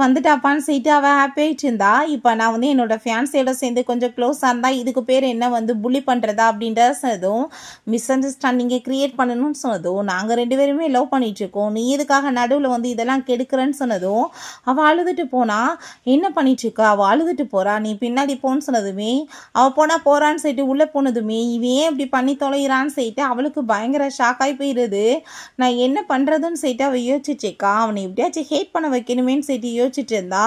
வந்துட்டாப்பான்னு சொல்லிட்டு அவள் ஹாப்பி ஆகிட்டு இருந்தா. இப்போ நான் வந்து என்னோட ஃபேன்ஸையோட சேர்ந்து கொஞ்சம் க்ளோஸாக இருந்தால் இதுக்கு பேர் என்ன வந்து புள்ளி பண்ணுறதா அப்படின்றத சொன்னதும், மிஸ் அண்டர்ஸ்டாண்டிங்கை க்ரியேட் பண்ணணும்னு சொன்னதும், நாங்கள் 2 பேருமே லவ் பண்ணிகிட்ருக்கோம், நீ எதுக்காக நடுவில் வந்து இதெல்லாம் கெடுக்கிறேன்னு சொன்னதும் அவள் அழுதுட்டு போனால், என்ன பண்ணிகிட்ருக்கா, அவள் அழுதுட்டு போகிறா, நீ பின்னாடி போன்னு சொன்னதுமே அவள் போனால் போகிறான்னு சொல்லிட்டு உள்ளே போனதுமே இவன் ஏன் இப்படி பண்ணி தொலைகிறான்னு சொல்லிட்டு அவளுக்கு பயங்கர ஷாக்காகி போய் விழுது. நான் என்ன பண்ணுறதுன்னு சொல்லிட்டு அவள் யோசிச்சுட்ருக்கா. அவனை எப்படியாச்சும் ஹேட் பண்ண வைக்கணுமேன்னு சொல்லிட்டு யோசிச்சுட்டு இருந்தா.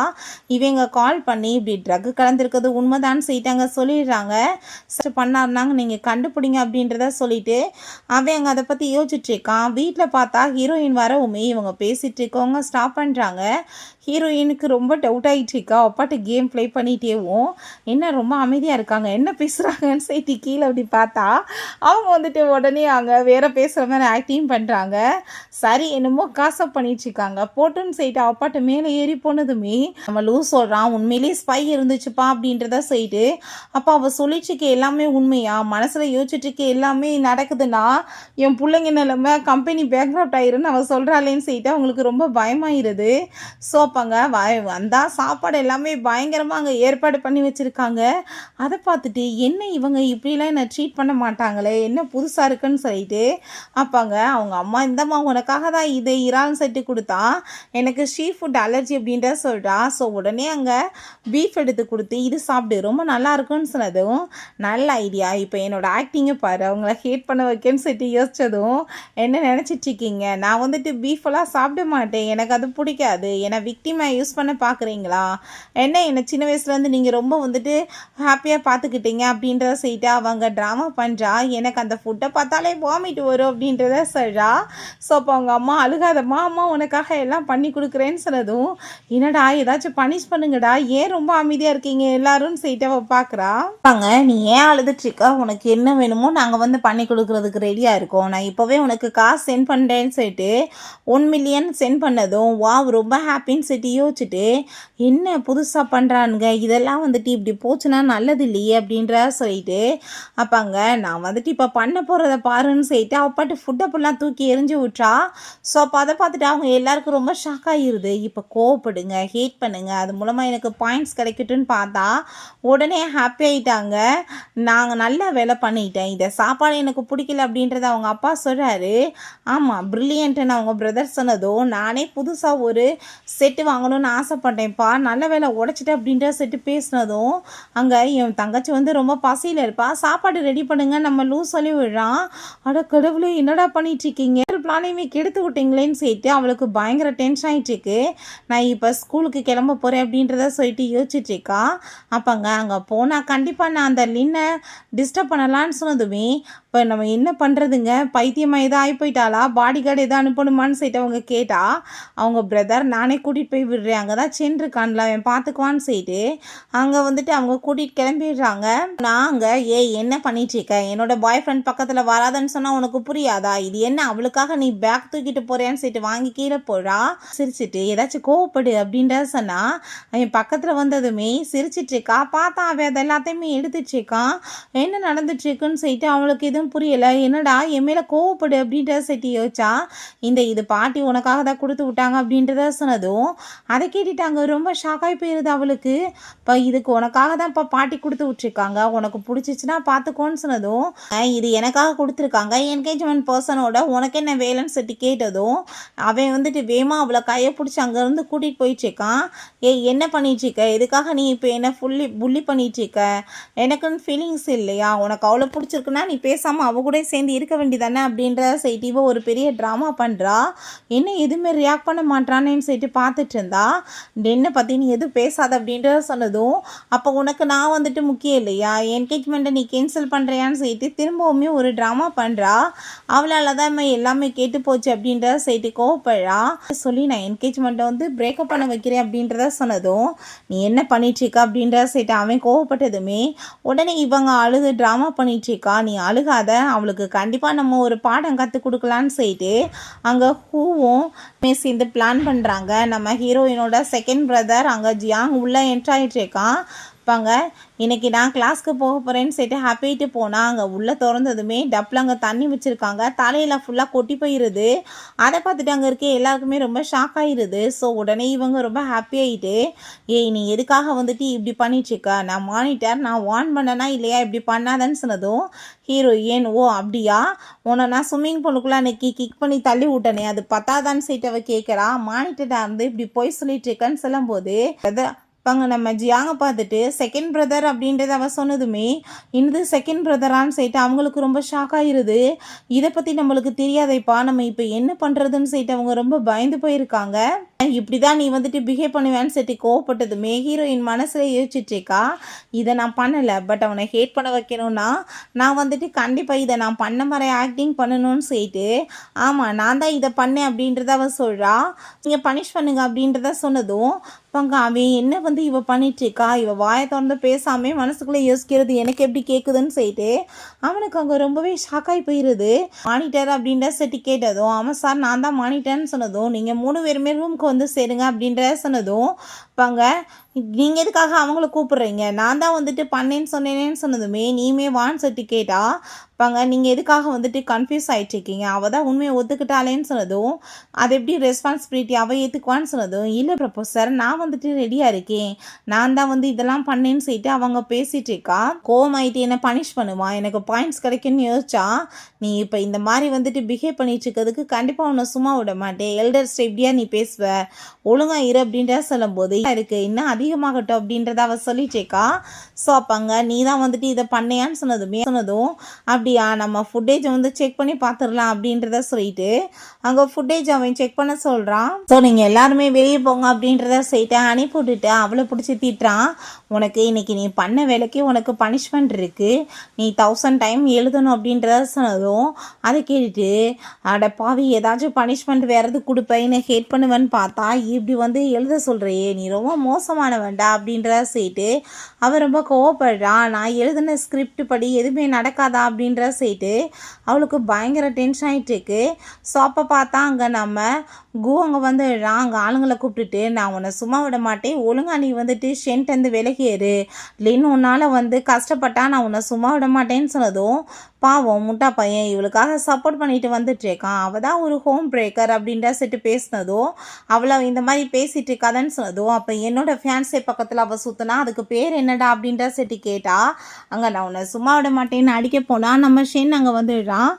இவங்க கால் பண்ணி இப்படி ட்ரக்கு கலந்துருக்கிறது உண்மைதான்னு சொல்லிட்டு அங்கே சொல்லிடுறாங்க. பண்ணாருனாங்க நீங்கள் கண்டுபிடிங்க அப்படின்றத சொல்லிட்டு அவன் அங்கே அதை பற்றி யோசிச்சுட்ருக்கான். வீட்டில் பார்த்தா ஹீரோயின் வரவுமே இவங்க பேசிகிட்டு இருக்கவங்க ஸ்டாப் பண்ணுறாங்க. ஹீரோயினுக்கு ரொம்ப டவுட் ஆகிட்டு இருக்கா. அப்பாட்ட கேம் ப்ளே பண்ணிட்டேவும் என்ன ரொம்ப அமைதியாக இருக்காங்க, என்ன பேசுகிறாங்கன்னு சொல்லிட்டு கீழே அப்படி பார்த்தா அவங்க வந்துட்டு உடனே அங்கே வேற பேசுகிற மாதிரி ஆக்டிங் பண்ணுறாங்க. சரி என்னமோ காசப் பண்ணிட்டுருக்காங்க போட்டுன்னு சொல்லிட்டு அப்பாட்ட மேலே ஏறி போனதுமே நம்ம லூஸ் சொல்கிறான் உண்மையிலேயே ஸ்பை இருந்துச்சுப்பா அப்படின்றத சொல்லிட்டு. அப்போ அவள் சொல்லிட்டுருக்க எல்லாமே உண்மையா, மனசில் யோசிச்சுட்ருக்க எல்லாமே நடக்குதுன்னா என் பிள்ளைங்க நிலைமை கம்பெனி பேக்ரவுட் ஆயிருன்னு அவள் சொல்கிறாளேன்னு சொல்லிட்டு அவங்களுக்கு ரொம்ப பயமாயிருது. ஸோ அப்போங்க வந்தால் சாப்பாடு எல்லாமே பயங்கரமாக அங்கே ஏற்பாடு பண்ணி வச்சுருக்காங்க. அதை பார்த்துட்டு என்ன இவங்க இப்படிலாம் என்னை ட்ரீட் பண்ண மாட்டாங்களே, என்ன புதுசாக இருக்குன்னு சொல்லிட்டு அப்பாங்க அவங்க அம்மா இந்தம்மா உனக்காக தான் இது இறால் செட்டு கொடுத்தா, எனக்கு சீ ஃபுட் அலர்ஜி அப்படின்ற சொல்கிறா. ஸோ உடனே அங்கே பீஃப் எடுத்து கொடுத்து இது சாப்பிடு ரொம்ப நல்லா இருக்குன்னு சொன்னதும் நல்ல ஐடியா, இப்போ என்னோடய ஆக்டிங்கை பாரு அவங்கள ஹேட் பண்ண வைக்கன்னு சொல்லிட்டு யோசித்ததும் என்ன நினச்சிட்ருக்கீங்க, நான் வந்துட்டு பீஃபெல்லாம் சாப்பிட மாட்டேன், எனக்கு அது பிடிக்காது, என்னை விக்டிமாக யூஸ் பண்ண பார்க்குறீங்களா, என்னை சின்ன வயசுலேருந்து நீங்கள் ரொம்ப வந்துட்டு ஹாப்பியாக பார்த்துக்கிட்டீங்க அப்படின்றத சொல்லிட்டு அவங்க ட்ராமா பண்ணுறா. எனக்கு அந்த ஃபுட்டை பார்த்தாலே வாமிட் வரும் அப்படின்றத சொல்கிறா. ஸோ அப்போ அவங்க அம்மா அழுகாதம்மா அம்மா உனக்காக எல்லாம் பண்ணி கொடுக்குறேன்னு சொன்னதும் என்னடா ஏதாச்சும் பனிஷ் பண்ணுங்கடா, ஏன் ரொம்ப அமைதியாக இருக்கீங்க எல்லாரும் சொல்லிட்டு அவள் பார்க்குறா. வாங்க நீ ஏன் அழுதுட்ருக்கா, உனக்கு என்ன வேணுமோ நாங்கள் வந்து பண்ணி கொடுக்குறதுக்கு ரெடியாக இருக்கோம், நான் இப்போவே உனக்கு காசு சென்ட் பண்ணுறேன்னு சொல்லிட்டு 1 மில்லியன் சென்ட் பண்ணதும் வா ரொம்ப ஹாப்பின்னு சொல்லிட்டு யோசிச்சுட்டு என்ன புதுசாக பண்ணுறானுங்க, இதெல்லாம் வந்துட்டு இப்படி போச்சுன்னா நல்லது இல்லையே அப்படின்ற சொல்லிட்டு அப்பாங்க நான் வந்துட்டு இப்போ பண்ண போகிறத பாருன்னு சொல்லிட்டு அப்பாட்டு ஃபுட்டை ஃபுல்லாக தூக்கி எரிஞ்சு விட்றா. ஸோ அப்போ அதை பார்த்துட்டு அவங்க எல்லாருக்கும் ரொம்ப ஷாக் ஆகிடுது. இப்போ கோவப்படுங்க ஹேட் பண்ணுங்க அது மூலமாக எனக்கு பாயிண்ட்ஸ் கிடைக்கட்டுன்னு பார்த்தா உடனே ஹாப்பி ஆகிட்டாங்க. நாங்கள் நல்லா வேலை பண்ணிட்டேன், இதை சாப்பாடு எனக்கு பிடிக்கல அப்படின்றத அவங்க அப்பா சொல்கிறாரு. ஆமாம் ப்ரில்லியன்ட்டுன்னு அவங்க பிரதர் சொன்னதும் நானே புதுசாக ஒரு செட்டு வாங்கணும்னு ஆசைப்பட்டேன்ப்பா, நல்ல வேலை உடச்சிட்டு அப்படின்ற செட்டு பேசினதும் அங்கே என் தங்கச்சி வந்து ரொம்ப பசியில் இருப்பா, சாப்பாடு ரெடி பண்ணுங்க நம்ம லூஸ் சொல்லி விடுறான். அட கடவுளே என்னடா பண்ணிட்டுருக்கீங்க, பிளானையுமே கெடுத்து விட்டீங்களேன்னு சொல்லிட்டு அவளுக்கு பயங்கர டென்ஷன் ஆகிட்டுருக்கு. நான் இப்போ ஸ்கூலுக்கு கிளம்ப போகிறேன் அப்படின்றத சொல்லிட்டு யோசிச்சுட்ருக்கா. அப்போங்க அங்கே போனால் கண்டிப்பாக நான் அந்த லின்னை டிஸ்டர்ப் பண்ணலான்னு சொன்னதுமே இப்போ நம்ம என்ன பண்ணுறதுங்க, பைத்தியமாக எதாவது ஆகி போயிட்டாளா, பாடி கார்டு எதாவது அனுப்பணுமான்னு சொல்லிட்டு அவங்க கேட்டா அவங்க பிரதர் நானே கூட்டிகிட்டு போய் விடுறேன், அங்கே தான் சென்றிருக்கான்ல அவன் பார்த்துக்குவான்னு சொல்லிட்டு அங்கே வந்துட்டு அவங்க கூட்டிகிட்டு கிளம்பிடுறாங்க. நான் அங்கே என்ன பண்ணிட்டுருக்க, என்னோடய பாய் ஃப்ரெண்ட் பக்கத்தில் வராதுன்னு சொன்னால் உனக்கு புரியாதா, இது என்ன அவளுக்காக நீ பேக் தூக்கிட்டு போறியான்னு சொல்லிட்டு வாங்கி கீழே போடுறா. சிரிச்சிட்டு ஏதாச்சும் கோவப்படு அப்படின்ற சொன்னால் அவன் பக்கத்தில் வந்ததுமே சிரிச்சிட்டு இருக்கா. பார்த்தா அவன் அதை எல்லாத்தையுமே எடுத்துட்டு இருக்கான். என்ன நடந்துட்டு இருக்குன்னு சொல்லிட்டு அவளுக்கு எதுவும் புரியலை. என்னடா என் மேலே கோவப்படு அப்படின்றத சொல்லிட்டு யோசிச்சா. இது பாட்டி உனக்காக தான் கொடுத்து விட்டாங்க அப்படின்றத சொன்னதும் அதை கேட்டுட்டாங்க. ரொம்ப ஷாக்காகி போயிடுது அவளுக்கு. இப்போ இதுக்கு உனக்காக தான் இப்போ பாட்டி கொடுத்து விட்ருக்காங்க, உனக்கு பிடிச்சிச்சின்னா பார்த்துக்கோன்னு சொன்னதும் இது எனக்காக கொடுத்துருக்காங்க என்கேஜ்மெண்ட் பர்சனோட உனக்கு என்ன வேலைன்னு சொல்லிட்டு கேட்டதும் அவன் வந்துட்டு வேமா அவளை கையை பிடிச்சி அங்கேருந்து கூட்டிகிட்டு போயிட்டுருக்கான். என்ன பண்ணிட்டுருக்க, எதுக்காக நீ இப்போ என்ன புள்ளி பண்ணிட்டுருக்க, எனக்குன்னு ஃபீலிங்ஸ் இல்லையா, உனக்கு அவ்வளோ பிடிச்சிருக்குன்னா நீ பேசாமல் அவ கூட சேர்ந்து இருக்க வேண்டியதானே அப்படின்ற செய்திவை ஒரு பெரிய ட்ராமா பண்ணுறா. என்ன எதுவுமே ரியாக்ட் பண்ண மாட்டானேன்னு சொல்லிட்டு பார்த்துட்டு இருந்தா. என்னை பற்றி நீ எதுவும் பேசாத அப்படின்றத சொன்னதும் அப்போ உனக்கு நான் வந்துட்டு முக்கியம் இல்லையா, என்கேஜ்மெண்ட்டை நீ கேன்சல் பண்ணுறியான்னு சொல்லிட்டு திரும்பவுமே ஒரு ட்ராமா பண்ணுறா. அவளால் தான் எல்லாமே கேட்டு போச்சு அப்படின்றத சொல்லிட்டு கோவப்படுறா. சொல்லி நான் என்கேஜ்மெண்ட்டை வந்து பிரேக்கப் பண்ண வைக்கிறேன் அப்படின்றத சொன்னதும் நீ என்ன பண்ணிட்டுருக்க அப்படின்றத சொல்லிட்டு அவன் கோவப்பட்டதுமே உடனே இவங்க அழுது ட்ராமா பண்ணிட்டுருக்கா. நீ அழுகாத, அவளுக்கு கண்டிப்பாக நம்ம ஒரு பாடம் கற்றுக் கொடுக்கலான்னு சொல்லிட்டு அங்கே ஹூவும் சேர்ந்து பிளான் பண்ணுறாங்க. நம்ம ஹீரோயினோட செகண்ட் பிரதர் அங்கே ஜியாங் உள்ளே என்ட்ராயிட்டு இருக்கான். பாங்க இன்றைக்கி நான் கிளாஸ்க்கு போக போகிறேன்னு சொல்லிட்டு ஹாப்பிட்டு போனால் அங்கே உள்ளே திறந்ததுமே டப்பில் அங்கே தண்ணி வச்சுருக்காங்க. தலையில் ஃபுல்லாக கொட்டி போயிடுது. அதை பார்த்துட்டு அங்கே இருக்க எல்லாருக்குமே ரொம்ப ஷாக் ஆகிடுது. ஸோ உடனே இவங்க ரொம்ப ஹாப்பி ஆகிட்டு நீ எதுக்காக வந்துட்டு இப்படி பண்ணிட்டுருக்க, நான் மானிட்டர், நான் வார்ன் பண்ணனா இல்லையா இப்படி பண்ணாதன்னு சொன்னதும் ஹீரோயின் ஓ அப்படியா, உன்னை நான் ஸ்விம்மிங் பூலுக்குள்ளே அன்றைக்கி கிக் பண்ணி தள்ளி விட்டனே அது பத்தாதான்னு சொல்லிட்டு அவள் கேட்குறா. மானிட்டராக இருந்து இப்படி போய் சொல்லிட்டு இருக்கேன்னு சொல்லும்போது பாங்க நம்ம ஜியாங்க பார்த்துட்டு செகண்ட் பிரதர் அப்படின்றத அவ சொன்னதுமே இன்னது செகண்ட் பிரதரான்னு சொல்லிட்டு அவங்களுக்கு ரொம்ப ஷாக் ஆயிருது. இதை பற்றி நம்மளுக்கு தெரியாதேப்பா, நம்ம இப்போ என்ன பண்ணுறதுன்னு சொல்லிட்டு அவங்க ரொம்ப பயந்து போயிருக்காங்க. இப்படி தான் நீ வந்துட்டு பிஹேவ் பண்ணுவேன்னு சொல்லிட்டு கோவப்பட்டதுமே ஹீரோயின் மனசில் யோசிச்சுட்ருக்கா, இதை நான் பண்ணலை, பட் அவனை ஹேட் பண்ண வைக்கணும்னா நான் வந்துட்டு கண்டிப்பாக இதை நான் பண்ண மாதிரி ஆக்டிங் பண்ணணும்னு சொல்லிட்டு ஆமாம் நான் தான் இதை பண்ணேன் அப்படின்றத அவ சொல்கிறா. நீங்கள் பனிஷ் பண்ணுங்க அப்படின்றத சொன்னதும் பாங்க அவன் என்ன வந்து இவ பண்ணிட்டுருக்கா, இவ வாயை திறந்து பேசாமே மனசுக்குள்ளே யோசிக்கிறது எனக்கு எப்படி கேட்குதுன்னு சொல்லிட்டு அவனுக்கு அங்கே ரொம்பவே ஷாக்காகி போயிடுது. மானிட்டர் அப்படின்ற செட்டி கேட்டதும் ஆமாம் சார் நான் தான் மானிட்டர்னு சொன்னதும் நீங்கள் 3 பேருமே ரூமுக்கு வந்து சேருங்க அப்படின்ற சொன்னதும் பாங்க நீங்கள் எதுக்காக அவங்கள கூப்பிடுறீங்க, நான் தான் வந்துட்டு பண்ணேன்னு சொன்னேன்னு சொன்னதுமே நீமே வான்னு சொல்லிட்டு கேட்டா பாங்க நீங்கள் எதுக்காக வந்துட்டு கன்ஃபியூஸ் ஆகிட்டுருக்கீங்க, அவள் தான் உண்மையை ஒத்துக்கிட்டாலேன்னு சொன்னதும் அது எப்படி ரெஸ்பான்சிபிலிட்டி அவள் ஏற்றுக்குவான்னு சொன்னதும் இல்லை ப்ரொஃபஸர் நான் வந்துட்டு ரெடியாக இருக்கேன், நான் தான் வந்து இதெல்லாம் பண்ணேன்னு சொல்லிட்டு அவங்க பேசிகிட்டு இருக்கா. கோவமாயிட்டு என்ன பனிஷ் பண்ணுவான், எனக்கு பாயிண்ட்ஸ் கிடைக்குன்னு யோசிச்சா நீ இப்போ இந்த மாதிரி வந்துட்டு பிஹேவ் பண்ணிட்டு இருக்கிறதுக்கு கண்டிப்பாக உன்னை சும்மா விட மாட்டேன், எல்டர்ஸ் எப்படியா நீ பேசுவ, ஒழுங்கா இரு அப்படின்ற சொல்லும்போது இருக்கு இன்னும் அதிகமாகட்டும் அப்படின்றத அவள் சொல்லிட்டேக்கா. ஸோ அப்போங்க நீ தான் வந்துட்டு இதை பண்ணையான்னு சொன்னதும் அப்படியா நம்ம ஃபுட்டேஜை வந்து செக் பண்ணி பார்த்துடலாம் அப்படின்றத சொல்லிட்டு அங்கே ஃபுட்டேஜ் அவன் செக் பண்ண சொல்கிறான். ஸோ நீங்கள் எல்லாருமே வெளியே போங்க அப்படின்றத சொல்லிட்டு அனுப்பி விட்டுட்டு அவளை பிடிச்சி திட்டுறான். உனக்கு இன்னைக்கு நீ பண்ண வேலைக்கு உனக்கு பனிஷ்மெண்ட் இருக்குது, நீ 1000 டைம் எழுதணும் அப்படின்றத சொன்னதும் அதை கேட்டுட்டு அட பாவி ஏதாச்சும் பனிஷ்மெண்ட் வேறு எது கொடுப்பேன்னு ஹேட் பண்ணுவேன்னு பார்த்தா இப்படி வந்து எழுத சொல்கிறியே நீ ரொம்ப மோசமான வேண்டாம் அப்படின்றத சொல்லிட்டு அவன் ரொம்ப கோவப்படுறான். நான் எழுதின ஸ்கிரிப்ட் படி எதுவுமே நடக்காதா அப்படின்ற சொல்லிட்டு அவளுக்கு பயங்கர டென்ஷன் ஆகிட்டு இருக்கு. ஸோ அப்போ பார்த்தா அங்கே நம்ம அங்கே வந்துடுறான். அங்கே ஆளுங்களை கூப்பிட்டுட்டு நான் உன்னை சும்மா விட மாட்டேன், ஒழுங்கா நீ வந்துட்டு ஷென்ட்டேருந்து விலகேறு, இல்லைன்னு உன்னால் வந்து கஷ்டப்பட்டா நான் உன்னை சும்மா விட மாட்டேன்னு சொன்னதும் பாவம் முட்டா பையன் இவளுக்காக சப்போர்ட் பண்ணிட்டு வந்துட்டுருக்கான், அவள் தான் ஒரு ஹோம் பிரேக்கர் அப்படின்ற செட்டு பேசினதும் அவளை இந்த மாதிரி பேசிகிட்டு இருக்காதன்னு சொன்னதும் அப்போ என்னோட ஃபேன்ஸே பக்கத்தில் அவள் சுற்றினா அதுக்கு பேர் என்னடா அப்படின்ற செட்டு கேட்டா அங்கே நான் உன்னை சும்மா விட மாட்டேன்னு அடிக்க போனால் நம்ம ஷென் அங்கே வந்துடுறான்.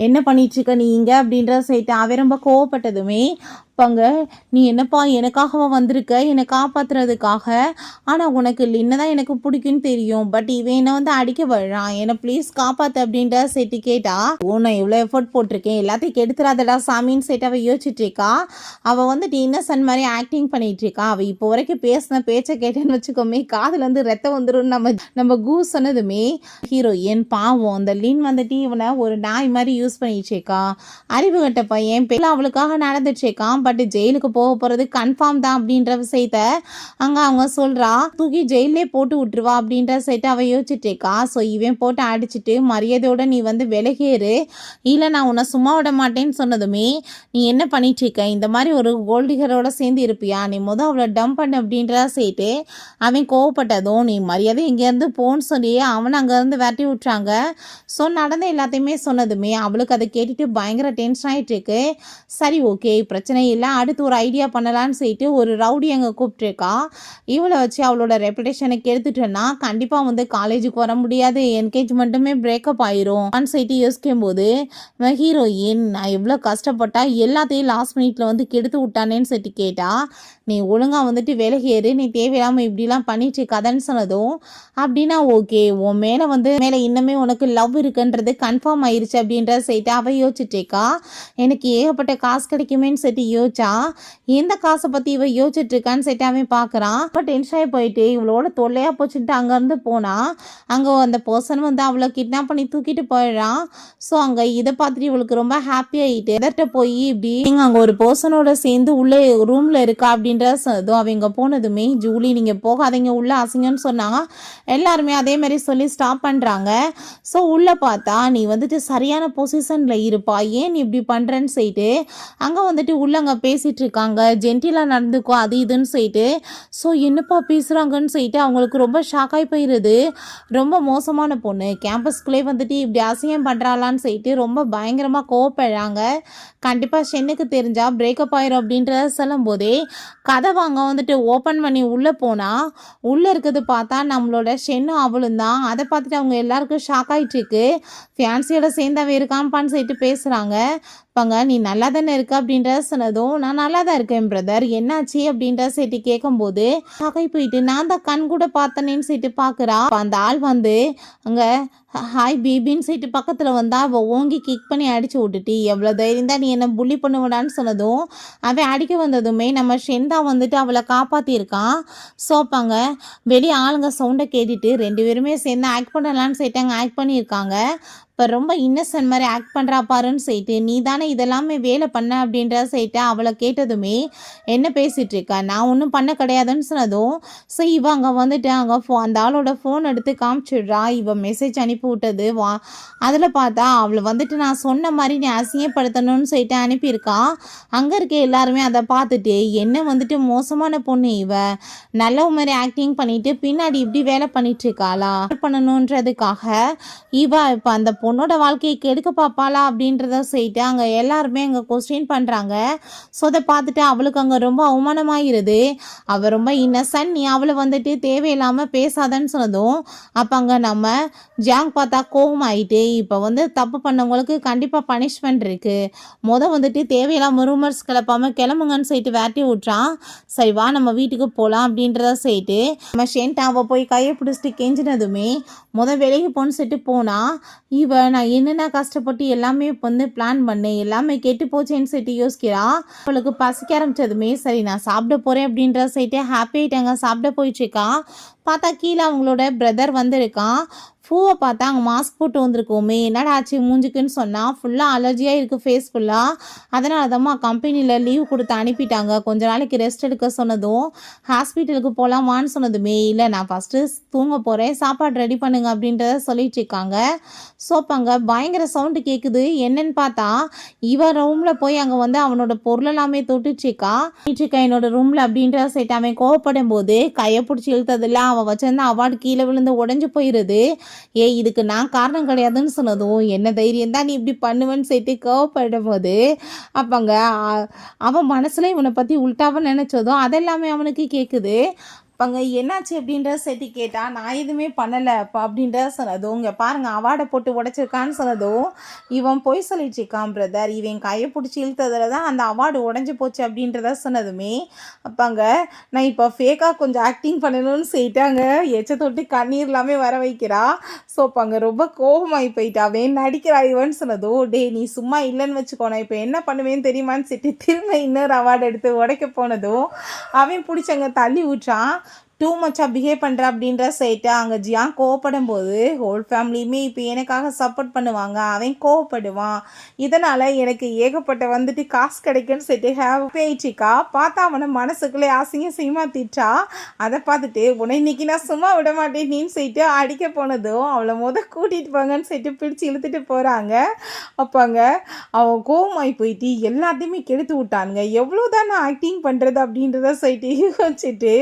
என்ன பண்ணிட்டுருக்க நீ இங்கே அப்படின்ற செட்டு அவன் ரொம்ப கோவப்பட்டதுமே பாங்க நீ என்னப்பா எனக்காகவா வந்திருக்க, என்னை காப்பாற்றுறதுக்காக, ஆனால் உனக்கு என்னதான் எனக்கு பிடிக்குன்னு தெரியும், பட் இவன் என்னை வந்து அடிக்க வர்றான், என்னை ப்ளீஸ் காப்பாற்று அப்படின்ற செட்டு கேட்டா நான் எவ்வளோ எஃபர்ட் போட்டிருக்கேன் எல்லாத்தையும் கெடுத்துறாதடா சாமின்னு செட்டு அவள் யோசிச்சுட்ருக்கா. அவள் வந்துட்டு இன்னசென்ட் மாதிரி ஆக்டிங் பண்ணிகிட்ருக்கா. அவள் இப்போ வரைக்கும் பேசின பேச்சை கேட்டேன்னு வச்சுக்கோமே காதுலேருந்து ரத்தம் வந்துடும். நம்ம கூ சொன்னதுமே ஹீரோயின் பாவம் அந்த லின் வந்துட்டு இவனை ஒரு நாய் மாதிரி யூஸ் பண்ணிட்டுருக்கா, அறிவு கட்ட பையன் பெரிய அவளுக்காக நடந்துட்டுருக்கான், பட் ஜெயிலுக்கு போக போகிறது கன்ஃபார்ம் தான் அப்படின்ற விஷயத்த அங்கே அவங்க சொல்கிறா. தூக்கி ஜெயிலே போட்டு விட்டுருவா அப்படின்ற விஷயத்த அவள் யோசிச்சுட்டேக்கா. ஸோ இவன் போட்டு அடிச்சுட்டு மரியாதையோட நீ வந்து விலகேறு, இல்லை நான் உன்னை சும்மா விட மாட்டேன்னு சொன்னதுமே நீ என்ன பண்ணிட்டுருக்க, இந்த மாதிரி ஒரு கோல்டிகரோட சேர்ந்து இருப்பியா, நீ அவளை டம்ப் பண்ண அப்படின்றத சேர்த்து அவன் கோவப்பட்டதும் நீ மரியாதை எங்கேருந்து போன்னு சொல்லி அவனை அங்கேருந்து விரட்டி விட்டுறாங்க. ஸோ நடந்த எல்லாத்தையுமே சொன்னதுமே அவளுக்கு அதை கேட்டுட்டு பயங்கர டென்ஷன் ஆகிட்டு இருக்கு. சரி ஓகே பிரச்சனை இல்லை, அடுத்து ஒரு ஐடியா பண்ணலான்னு சொல்லிட்டு ஒரு ரவுடி அங்கே கூப்பிட்டுருக்கா. இவளை வச்சு அவளோட ரெப்புடேஷனை கெடுத்துட்டேன்னா கண்டிப்பாக வந்து காலேஜுக்கு வர முடியாது, என்கேஜ்மெண்ட்டுமே பிரேக்கப் ஆயிரும் சொல்லிட்டு யோசிக்கும் போது ஹீரோயின் நான் எவ்வளோ கஷ்டப்பட்டா எல்லாத்தையும் லாஸ்ட் மினிட்ல வந்து கெடுத்து விட்டானேன்னு சொல்லிட்டு கேட்டா நீ ஒழுங்காக வந்துட்டு விலகேறு, நீ தேவையில்லாமல் இப்படிலாம் பண்ணிட்டு இருக்காதன்னு சொன்னதும் அப்படின்னா ஓகே உன் மேலே இன்னுமே உனக்கு லவ் இருக்குன்றது கன்ஃபார்ம் ஆயிருச்சு அப்படின்ற சொல்லிட்டு அவள் யோசிச்சுட்டேக்கா. எனக்கு ஏகப்பட்ட காசு கிடைக்குமேன்னு சொல்லிட்டு யோசிச்சா எந்த காசை பற்றி இவ யோசிச்சுட்டு இருக்கான்னு சொல்லிட்டு அவன் பார்க்குறான். இப்போ டென்ஷன் ஆகி போயிட்டு இவளோட தொல்லையாக போச்சுட்டு அங்கேருந்து போனால் அங்கே அந்த பர்சன் வந்து அவளை கிட்னாப் பண்ணி தூக்கிட்டு போயிடுறான். ஸோ அங்கே இதை பார்த்துட்டு இவளுக்கு ரொம்ப ஹாப்பி ஆகிட்டு எதர்கிட்ட போய் இப்படி அங்கே ஒரு பர்சனோட சேர்ந்து உள்ளே ரூமில் இருக்கா அப்படின்ற சொன்னதும் அவங்க போனதுமே ஜூலி நீங்கள் போகாதீங்க உள்ளே அசிங்கன்னு சொன்னாங்க. எல்லாருமே அதே மாதிரி சொல்லி ஸ்டாப் பண்ணுறாங்க. ஸோ உள்ளே பார்த்தா நீ வந்துட்டு சரியான பொசிஷனில் இருப்பா, ஏன் நீ இப்படி பண்ணுறேன்னு சொல்லிட்டு அங்கே வந்துட்டு உள்ளங்க பேசிகிட்டு இருக்காங்க, ஜென்டிலாக நடந்துக்கோ அது இதுன்னு சொல்லிட்டு. ஸோ என்னப்பா பேசுகிறாங்கன்னு சொல்லிட்டு அவங்களுக்கு ரொம்ப ஷாக்காகி போயிடுது. ரொம்ப மோசமான பொண்ணு கேம்பஸ்குள்ளே வந்துட்டு இப்படி அசிங்கம் பண்ணுறாளான்னு சொல்லிட்டு ரொம்ப பயங்கரமாக கோவப்படுறாங்க. கண்டிப்பாக ஷென்னுக்கு தெரிஞ்சால் பிரேக்கப் ஆயிரும் அப்படின்றத சொல்லும் போதே கதை வாங்க வந்துட்டு ஓப்பன் பண்ணி உள்ளே போனால் உள்ளே இருக்கிறது பார்த்தா நம்மளோட ஷென்னும் அவளும் தான். அதை பார்த்துட்டு அவங்க எல்லாருக்கும் ஷாக் ஆகிட்டு இருக்கு. ஃபேன்சியோட சேர்ந்தாவே இருக்காம்ப்பான்னு சொல்லிட்டு பேசுகிறாங்க. அப்பங்க நீ நல்லா தானே இருக்க அப்படின்றத சொன்னதும் நான் நல்லா தான் இருக்கேன் பிரதர், என்னாச்சு அப்படின்ற சொல்லிட்டு கேட்கும்போது நகை போயிட்டு நான் தான் கண் கூட பார்த்தனேன்னு சொல்லிட்டு பார்க்குறா. அந்த ஆள் வந்து அங்கே ஹாய் பேபின்னு சொல்லிட்டு பக்கத்தில் வந்தா அவள் ஓங்கி கிக் பண்ணி அடிச்சு விட்டுட்டு எவ்வளோ தைரியம் தான் நீ என்ன புள்ளி பண்ணுவடான்னு சொன்னதும் அவன் அடிக்க வந்ததுமே நம்ம ஷெந்தா வந்துட்டு அவளை காப்பாற்றிருக்கான். சோப்பாங்க வெளியே ஆளுங்க சவுண்டை கேட்டுட்டு 2 பேருமே சேர்ந்து ஆக்ட் பண்ணலான்னு சொல்லிட்டு அங்கே ஆக்ட் பண்ணியிருக்காங்க. இப்போ ரொம்ப இன்னசென்ட் மாதிரி ஆக்ட் பண்ணுறா பாருன்னு சொல்லிட்டு நீ தானே இதெல்லாமே வேலை பண்ண அப்படின்ற சொல்லிட்டு அவளை கேட்டதுமே என்ன பேசிகிட்டு இருக்கா, நான் ஒன்றும் பண்ண கிடையாதுன்னு சொன்னதும் ஸோ இவ அங்கே வந்துட்டு அங்கே அந்த ஆளோட ஃபோன் எடுத்து காமிச்சிடுறா. இவன் மெசேஜ் அனுப்பி விட்டது அதில் பார்த்தா அவளை வந்துட்டு நான் சொன்ன மாதிரி நீ அசிங்கப்படுத்தணும்னு சொல்லிட்டு அனுப்பியிருக்கா. அங்கே இருக்க எல்லாருமே அதை பார்த்துட்டு என்ன வந்துட்டு மோசமான பொண்ணு இவ, நல்ல மாதிரி ஆக்டிங் பண்ணிட்டு பின்னாடி இப்படி வேலை பண்ணிட்டு இருக்காளா பண்ணணுன்றதுக்காக இவ இப்போ அந்த பொண்ணோட வாழ்க்கையை கெடுக்க பார்ப்பாளா அப்படின்றத சொல்லிட்டு அங்கே எல்லாருமே அங்கே கொஸ்டின் பண்ணுறாங்க. ஸோ அதை பார்த்துட்டு அவளுக்கு அங்கே ரொம்ப அவமானமாகிருது. அவள் ரொம்ப இன்னசென்ட், நீ அவளை வந்துட்டு தேவையில்லாமல் பேசாதன்னு சொன்னதும் அப்போ அங்கே நம்ம ஜாங் பார்த்தா கோவம் ஆகிட்டு இப்போ வந்து தப்பு பண்ணவங்களுக்கு கண்டிப்பாக பனிஷ்மெண்ட் இருக்குது, வந்துட்டு தேவையில்லாமல் ரூமர்ஸ் கிளப்பாமல் கிளம்புங்கன்னு சொல்லிட்டு வேட்டி விட்றான். சரி வா நம்ம வீட்டுக்கு போகலாம் அப்படின்றத சொல்லிட்டு நம்ம ஷென்டாவை போய் கையை பிடிச்சிட்டு கெஞ்சினதுமே விலைக்கு போன்னு சொல்லிட்டு போனால் இவ நான் என்னென்ன கஷ்டப்பட்டு எல்லாமே வந்து பிளான் பண்ணேன் எல்லாமே கெட்டு போச்சேன்னு சொல்லிட்டு யோசிக்கிறா. அவளுக்கு பசிக்க ஆரம்பிச்சதுமே சரி நான் சாப்பிட போகிறேன் அப்படின்ற சொல்லிட்டு ஹாப்பி ஆகிட்டாங்க. சாப்பிட போயிட்டுருக்கா. பார்த்தா கீழே அவங்களோட பிரதர் வந்திருக்கான். பூவை பார்த்தா அங்கே மாஸ்க் போட்டு வந்திருக்கோமே என்னடா ஆச்சு மூஞ்சுக்குன்னு சொன்னால் ஃபுல்லாக அலர்ஜியாக இருக்குது ஃபேஸ் ஃபுல்லாக, அதனால தான் கம்பெனியில் லீவ் கொடுத்து அனுப்பிட்டாங்க, கொஞ்ச நாளைக்கு ரெஸ்ட் எடுக்க சொன்னதும் ஹாஸ்பிட்டலுக்கு போகலாம் வான்னு சொன்னதுமே இல்லை நான் ஃபஸ்ட்டு தூங்க போகிறேன் சாப்பாடு ரெடி பண்ணுங்க அப்படின்றத சொல்லிட்டு இருக்காங்க. சோப்பாங்க பயங்கர சவுண்டு கேட்குது, என்னன்னு பார்த்தா இவன் ரூமில் போய் அங்கே வந்து அவனோட பொருள் எல்லாமே தொட்டுச்சிருக்கா என்னோட ரூமில் அப்படின்ற சைட்டு அவன் கோவப்படும் போது கையை பிடிச்சி இழுத்ததில்ல அவன் வச்சிருந்த அவார்டு கீழே விழுந்து உடஞ்சி போயிடுது. இதுக்கு நான் காரணம் கிடையாதுன்னு சொன்னதும் என்ன தைரியம் தான் நீ இப்படி பண்ணுவேன்னு சொல்லிட்டு கோவப்படும் போது அப்பங்க அவன் மனசுல இவனை பற்றி உள்டாவன்னு நினச்சதும் அதெல்லாமே அவனுக்கு கேட்குது. அப்பங்க என்னாச்சு அப்படின்ற செட்டி கேட்டால் நான் எதுவுமே பண்ணலை அப்போ அப்படின்ற சொன்னதும் இங்கே பாருங்கள் அவார்டை போட்டு உடச்சிருக்கான்னு சொன்னதும் இவன் பொய் சொல்லிட்டுருக்கான் பிரதர், இவன் கையை பிடிச்சி இழுத்ததில் தான் அந்த அவார்டு உடஞ்சி போச்சு அப்படின்றத சொன்னதுமே அப்பங்க நான் இப்போ ஃபேக்காக கொஞ்சம் ஆக்டிங் பண்ணணும்னு சொல்லிட்டாங்க எச்ச தொட்டு கண்ணீர் எல்லாமே வர வைக்கிறா. ஸோ அப்பங்க ரொம்ப கோபமாகி போயிட்டாவே நடிக்கிறா இவன்னு சொன்னதும் டே நீ சும்மா இல்லைன்னு வச்சுக்கோ நான் இப்போ என்ன பண்ணுவேன்னு தெரியுமான்னு சொல்லிட்டு திரும்ப இன்னொரு அவார்டு எடுத்து உடைக்க போனதும் அவன் பிடிச்சங்க தள்ளி விட்றான். டூ மச்சாக பிஹேவ் பண்ணுற அப்படின்ற சைட்டு அங்கே ஜியாங் கோவப்படும் போது ஹோல் ஃபேமிலியுமே இப்போ எனக்காக சப்போர்ட் பண்ணுவாங்க, அவன் கோவப்படுவான், இதனால் எனக்கு ஏகப்பட்ட வந்துட்டு காசு கிடைக்குன்னு சொல்லிட்டு ஹாப்பி ஆயிடுச்சிக்கா. பார்த்தா அவனை மனசுக்குள்ளே அசிங்கமா திட்டா. அதை பார்த்துட்டு உன்னை இன்னைக்கு நான் சும்மா விட மாட்டேன் நீன்னு சொல்லிட்டு அடிக்க போனதும் அவளை கூட்டிகிட்டு போங்கன்னு சொல்லிட்டு பிடிச்சி இழுத்துட்டு போகிறாங்க. அப்பாங்க அவன் கோவமாகி போயிட்டு எல்லாத்தையுமே கெடுத்து விட்டானுங்க, எவ்வளோதான் நான் ஆக்டிங் பண்ணுறது அப்படின்றத சொல்லிட்டு யோசிச்சுட்டு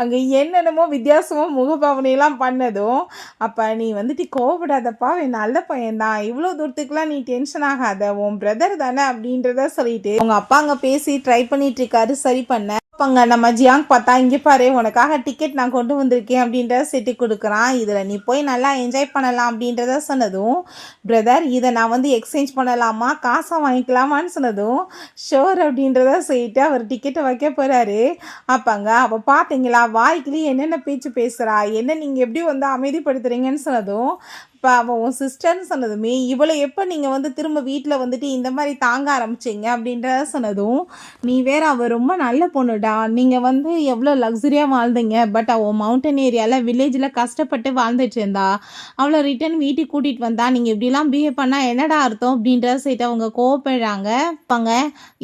அங்கே என்னென்னமோ வித்தியாசமாக முகபாவனையெல்லாம் பண்ணதும் அப்போ நீ வந்துட்டு கோவப்படாதப்பா அவன் நல்ல பையன்தான், இவ்வளோ தூரத்துக்குலாம் நீ டென்ஷன் ஆகாத, உன் பிரதர் தானே அப்படின்றத சொல்லிட்டு அவங்க அப்பா அங்கே பேசி ட்ரை பண்ணிட்டு இருக்காரு சரி பண்ண. அப்பங்க நம்ம ஜியாங் பார்த்தா இங்கே பாரு உனக்காக டிக்கெட் நான் கொண்டு வந்திருக்கேன் அப்படின்றத செட்டு கொடுக்குறான், இதில் நீ போய் நல்லா என்ஜாய் பண்ணலாம் அப்படின்றத சொன்னதும் பிரதர் இதை நான் வந்து எக்ஸ்சேஞ்ச் பண்ணலாமா காசை வாங்கிக்கலாமான்னு சொன்னதும் ஷோர் அப்படின்றத சொல்லிட்டு அவர் டிக்கெட்டை வைக்க போகிறாரு. அப்பங்க அவள் பார்த்தீங்களா வாய்க்குள்ளேயே என்னென்ன பேச்சு பேசுகிறா, என்ன நீங்கள் எப்படி வந்து அமைதிப்படுத்துறீங்கன்னு சொன்னதும் இப்போ அவள் உன் சிஸ்டர்னு சொன்னதுமே இவளை எப்போ நீங்கள் வந்து திரும்ப வீட்டில் வந்துட்டு இந்த மாதிரி தாங்க ஆரம்பிச்சிங்க அப்படின்றத சொன்னதும் நீ வேற அவள் ரொம்ப நல்ல பொண்ணுடா, நீங்கள் வந்து எவ்வளோ லக்ஸரியாக வாழ்ந்தீங்க, பட் அவள் மவுண்டன் ஏரியாவில் வில்லேஜில் கஷ்டப்பட்டு வாழ்ந்துட்டு இருந்தா, அவளை ரிட்டன் வீட்டுக்கு கூட்டிகிட்டு வந்தா நீங்கள் இப்படிலாம் பிஹேவ் பண்ணால் என்னடா அர்த்தம் அப்படின்றத சேர்த்து அவங்க கோவப்படுறாங்க. அப்பாங்க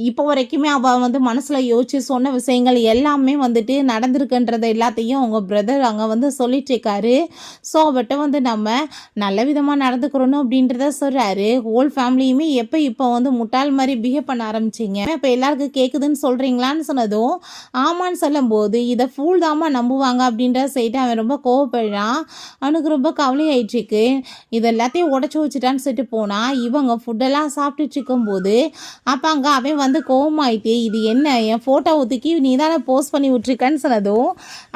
இப்போ வரைக்குமே அவள் வந்து மனசில் யோசிச்சு சொன்ன விஷயங்கள் எல்லாமே வந்துட்டு நடந்திருக்குன்றது எல்லாத்தையும் அவங்க பிரதர் அங்கே வந்து சொல்லிட்டு இருக்காரு. ஸோ அவட்ட வந்து நம்ம நல்ல விதமாக நடந்துக்கிறணும் அப்படின்றத சொல்கிறாரு. ஹோல் ஃபேமிலியுமே இப்போ வந்து முட்டாள் மாதிரி பிஹேவ் பண்ண ஆரம்பிச்சிங்க, இப்போ எல்லாருக்கும் கேட்குதுன்னு சொல்கிறீங்களான்னு சொன்னதும் ஆமான்னு சொல்லும்போது இதை ஃபுல் தாமா நம்புவாங்க அப்படின்றத செய்யிட்டு அவன் ரொம்ப கோவப்படுறான். அவனுக்கு ரொம்ப கவலை ஆயிடுச்சுக்கு, இது எல்லாத்தையும் உடச்சி வச்சுட்டான்னு சொல்லிட்டு போனால் இவங்க ஃபுட்டெல்லாம் சாப்பிட்டுட்டு இருக்கும்போது அப்போ அங்கே அவன் வந்து கோவமாயிட்டு இது என்ன என் ஃபோட்டோ ஒதுக்கி நீ தானே போஸ்ட் பண்ணி விட்ருக்கன்னு சொன்னதும்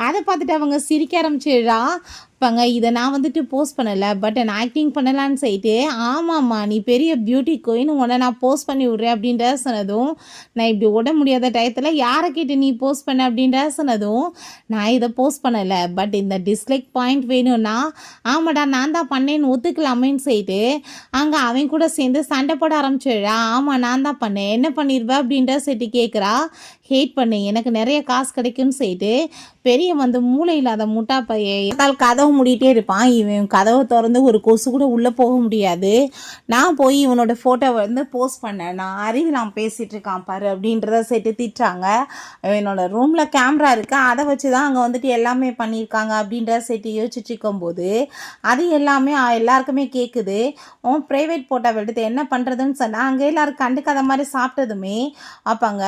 அதை பார்த்துட்டு அவங்க சிரிக்க ஆரம்பிச்சிடுறான். பாங்க இதை நான் வந்துட்டு போஸ்ட் பண்ணலை, பட் நான் ஆக்டிங் பண்ணலான்னு சொல்லிட்டு, ஆமாம்மா நீ பெரிய பியூட்டி குயின், உன்னை நான் போஸ்ட் பண்ணி விட்றேன் அப்படின்ற சொன்னதும், நான் இப்படி விட முடியாத டயத்தில் யாரை கேட்டு நீ போஸ்ட் பண்ண அப்படின்ற சொன்னதும், நான் இதை போஸ்ட் பண்ணலை, பட் இந்த டிஸ்லைக் பாயிண்ட் வேணும்னா ஆமாடா நான் தான் பண்ணேன்னு ஒத்துக்கலாமேன்னு சொல்லிட்டு அங்கே அவன் கூட சேர்ந்து சண்டை போட ஆரம்பிச்சிடுறா. ஆமாம் நான் தான் பண்ணேன், என்ன பண்ணிடுவேன் அப்படின்ற சொல்லிட்டு கேட்குறா. ஹேட் பண்ணு, எனக்கு நிறைய காசு கிடைக்கும்னு சொல்லிட்டு பெரிய வந்து மூளை இல்லாத முட்டா பையன் கதவு மூடிட்டே இருப்பான். இவன் கதவை திறந்து ஒரு கொசு கூட உள்ளே போக முடியாது. நான் போய் இவனோட ஃபோட்டோ வந்து போஸ்ட் பண்ணேன், நான் அறிவிலாம் பேசிகிட்டு இருக்கான் பாரு அப்படின்றத சேர்த்து திட்டுறாங்க. என்னோட ரூமில் கேமரா இருக்குது, அதை வச்சு தான் அங்கே வந்துட்டு எல்லாமே பண்ணியிருக்காங்க அப்படின்றத சேர்த்து யோசிச்சுட்டு இருக்கும்போது அது எல்லாமே எல்லாருக்குமே கேட்குது. உன் ப்ரைவேட் ஃபோட்டோ எடுத்து என்ன பண்ணுறதுன்னு சொன்னால் அங்கே எல்லோரும் கண்டுக்காத மாதிரி சாப்பிட்டதுமே அப்பாங்க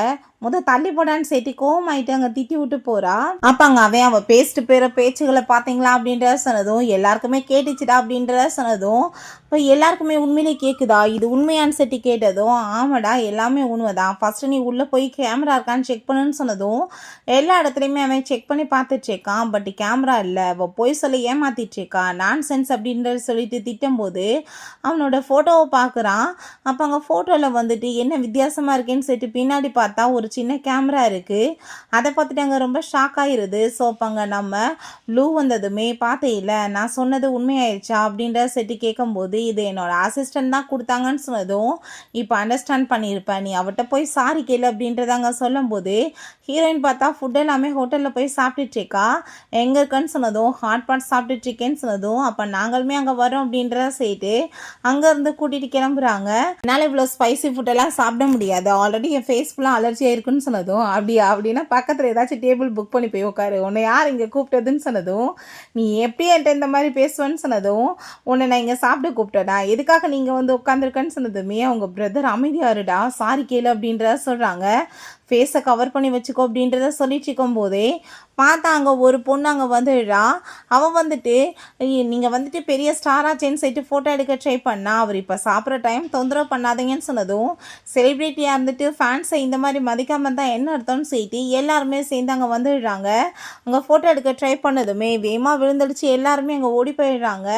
தள்ளி போடான்னு சேர்த்து கோவம் ஆகிட்டு அங்கே திட்டி விட்டு போகிறா. அப்பாங்க அவன் பேசிட்டு பேச்சுகளை பார்த்தீங்களா அப்படின்றத சொன்னதும், எல்லாருக்குமே கேட்டுச்சுடா அப்படின்றத சொன்னதும், இப்போ எல்லாருக்குமே உண்மையிலே கேட்குதா, இது உண்மையான்னு செட்டி கேட்டதும், ஆமாடா எல்லாமே உண்மைதான், ஃபஸ்ட்டு நீ உள்ளே போய் கேமரா இருக்கான்னு செக் பண்ணுன்னு சொன்னதும், எல்லா இடத்துலையுமே அவன் செக் பண்ணி பார்த்துட்ருக்கான், பட் கேமரா இல்லை, அவள் போய் சொல்லி ஏமாத்திட்டுருக்கான், நான் சென்ஸ் அப்படின்றத சொல்லிட்டு திட்டும்போது அவனோட ஃபோட்டோவை பார்க்குறான். அப்போ அங்கே ஃபோட்டோவில் வந்துட்டு என்ன வித்தியாசமாக இருக்கேன்னு சொல்லிட்டு பின்னாடி பார்த்தா ஒரு சின்ன கேமரா இருக்குது. அதை பார்த்துட்டு அங்கே ரொம்ப ஷாக் ஆகிருது. ஸோ அப்போ அங்கே நம்ம ப்ளூ வந்ததுமே பார்த்தே இல்லை, நான் சொன்னது உண்மையாயிடுச்சா அப்படின்ற செட்டு கேட்கும்போது, இது என்னோட அசிஸ்டன்ட் தான் கொடுத்தாங்கன்னு சொன்னதும், இப்போ அண்டர்ஸ்டாண்ட் பண்ணியிருப்பேன், நீ அவட்ட போய் சாரி கேளு அப்படின்றதாங்க சொல்லும்போது, ஹீரோயின் பார்த்தா ஃபுட் எல்லாமே ஹோட்டலில் போய் சாப்பிட்டுட்ருக்கா. எங்கே இருக்குன்னு சொன்னதும், ஹாட் பாட் சாப்பிட்டுட்ருக்கேன்னு சொன்னதும், அப்போ நாங்களுமே அங்கே வரோம் அப்படின்றத செய்யிட்டு அங்கேருந்து கூட்டிகிட்டு கிளம்புறாங்க. என்னால் இவ்வளோ ஸ்பைசி ஃபுட்டெல்லாம் சாப்பிட முடியாது, ஆல்ரெடி என் ஃபேஸ் ஃபுல்லாக அலர்ஜியாக இருக்குன்னு சொன்னதும், அப்படின்னா பக்கத்தில் ஏதாச்சும் டேபிள் புக் பண்ணி போய் உட்காரு, உன்னை யார் இங்கே கூப்பிட்டதுன்னு சொன்னதும், நீ எப்படி என்கிட்ட இந்த மாதிரி பேசுவேன்னு சொன்னதும், உன்னை நான் இங்கே சாப்பிட கூப்பிட்டேடா, எதுக்காக நீங்கள் வந்து உட்காந்துருக்கேன்னு சொன்னதுமே அவங்க பிரதர் அமைதியாருடா சாரி கேளு அப்படின்றத சொல்கிறாங்க. ஃபேஸை கவர் பண்ணி வச்சுக்கோ அப்படின்றத சொல்லிட்டு இருக்கும் போதே பார்த்தா அங்கே ஒரு பொண்ணு அங்கே வந்துடுறா. அவன் வந்துட்டு நீங்கள் வந்துட்டு பெரிய ஸ்டாராச்சேன்னு சொல்லிட்டு ஃபோட்டோ எடுக்க ட்ரை பண்ணா, அவர் இப்போ சாப்பிட்ற டைம் தொந்தரவு பண்ணாதீங்கன்னு சொன்னதும், செலிப்ரிட்டியாக இருந்துட்டு ஃபேன்ஸை இந்த மாதிரி மதிக்காமல் தான் என்ன அர்த்தம்னு சொல்லிட்டு எல்லாருமே சேர்ந்து அங்கே வந்துடுறாங்க. அங்கே ஃபோட்டோ எடுக்க ட்ரை பண்ணதுமே வேகமாக விழுந்துடுச்சு, எல்லாருமே அங்கே ஓடி போயிடுறாங்க.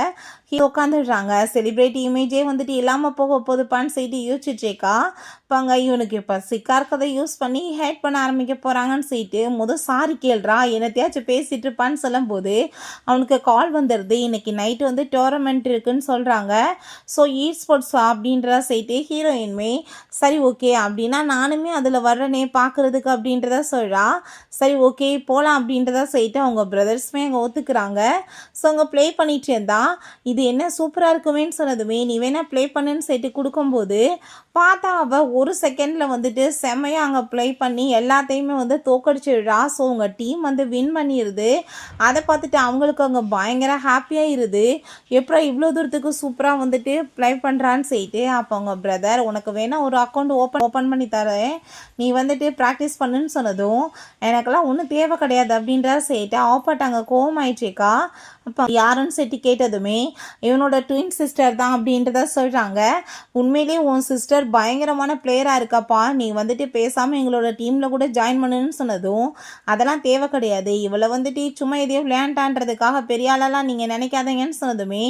உட்காந்துடுறாங்க. செலிப்ரிட்டி இமேஜே வந்துட்டு இல்லாமல் போக போதுப்பான்னு சொல்லிட்டு யோசிச்சுட்ருக்கா. இப்போ அங்கே இவனுக்கு இப்போ சிக்கா இருக்கதை யூஸ் பண்ணி ஹேட் பண்ண ஆரம்பிக்க போகிறாங்கன்னு சொல்லிட்டு சாரி கேள்றா, என்னத்தையாச்சும் பேசிட்டு இருப்பான்னு சொல்லும்போது அவனுக்கு கால் வந்துடுது. இன்னைக்கு நைட்டு வந்து டோர்னமெண்ட் இருக்குன்னு சொல்கிறாங்க. ஸோ ஸ்போர்ட்ஸ் அப்படின்றத சொல்லிட்டு ஹீரோயின்மே சரி ஓகே அப்படின்னா நானுமே அதில் வர்றனே பார்க்குறதுக்கு அப்படின்றத சொல்கிறா. சரி ஓகே போகலாம் அப்படின்றத சொல்லிட்டு அவங்க பிரதர்ஸுமே அங்கே ஒத்துக்கிறாங்க. ஸோ அங்கே ப்ளே பண்ணிட்டு இருந்தா, இது என்ன சூப்பராக இருக்குமேன்னு சொன்னதுமே நீ வேணா ப்ளே பண்ணுன்னு சொல்லிட்டு கொடுக்கும்போது பார்த்தா அவள் ஒரு செகண்டில் வந்துட்டு செம்மையாக அங்கே ப்ளே பண்ணி எல்லாத்தையுமே வந்து தோக்கடிச்சிடுறா. ஸோ உங்கள் டீம் வந்து வின் பண்ணிடுது. அதை பார்த்துட்டு அவங்களுக்கு அங்கே பயங்கர ஹாப்பியாக இருது. எப்போ இவ்வளோ தூரத்துக்கு சூப்பராக வந்துட்டு ப்ளே பண்ணுறான்னு சொல்லிட்டு அப்போ அவங்க பிரதர் உனக்கு வேணால் ஒரு அக்கௌண்ட் ஓப்பன் பண்ணி தரேன், நீ வந்துட்டு ப்ராக்டிஸ் பண்ணுன்னு சொன்னதும், எனக்கெல்லாம் ஒன்றும் தேவை கிடையாது அப்படின்றத சொல்லிட்டு ஆப்பாட்ட அங்கே கோவமாயிடுச்சேக்கா. அப்போ யாருன்னு சொல்லிட்டு கேட்டதுமே இவனோட ட்வின் சிஸ்டர் தான் அப்படின்றத சொல்கிறாங்க. உண்மையிலேயே உன் சிஸ்டர் பயங்கரமான பிளேயராக இருக்காப்பா, நீ வந்துட்டு பேசாமல் எங்களோட டீமில் கூட ஜாயின் பண்ணுன்னு சொன்னதும், அதெல்லாம் தேவை கிடையாது, இவளை வந்துட்டு சும்மா எதையோ விளையாண்டான்றதுக்காக பெரிய ஆளெல்லாம் நீங்கள் நினைக்காதீங்கன்னு சொன்னதுமே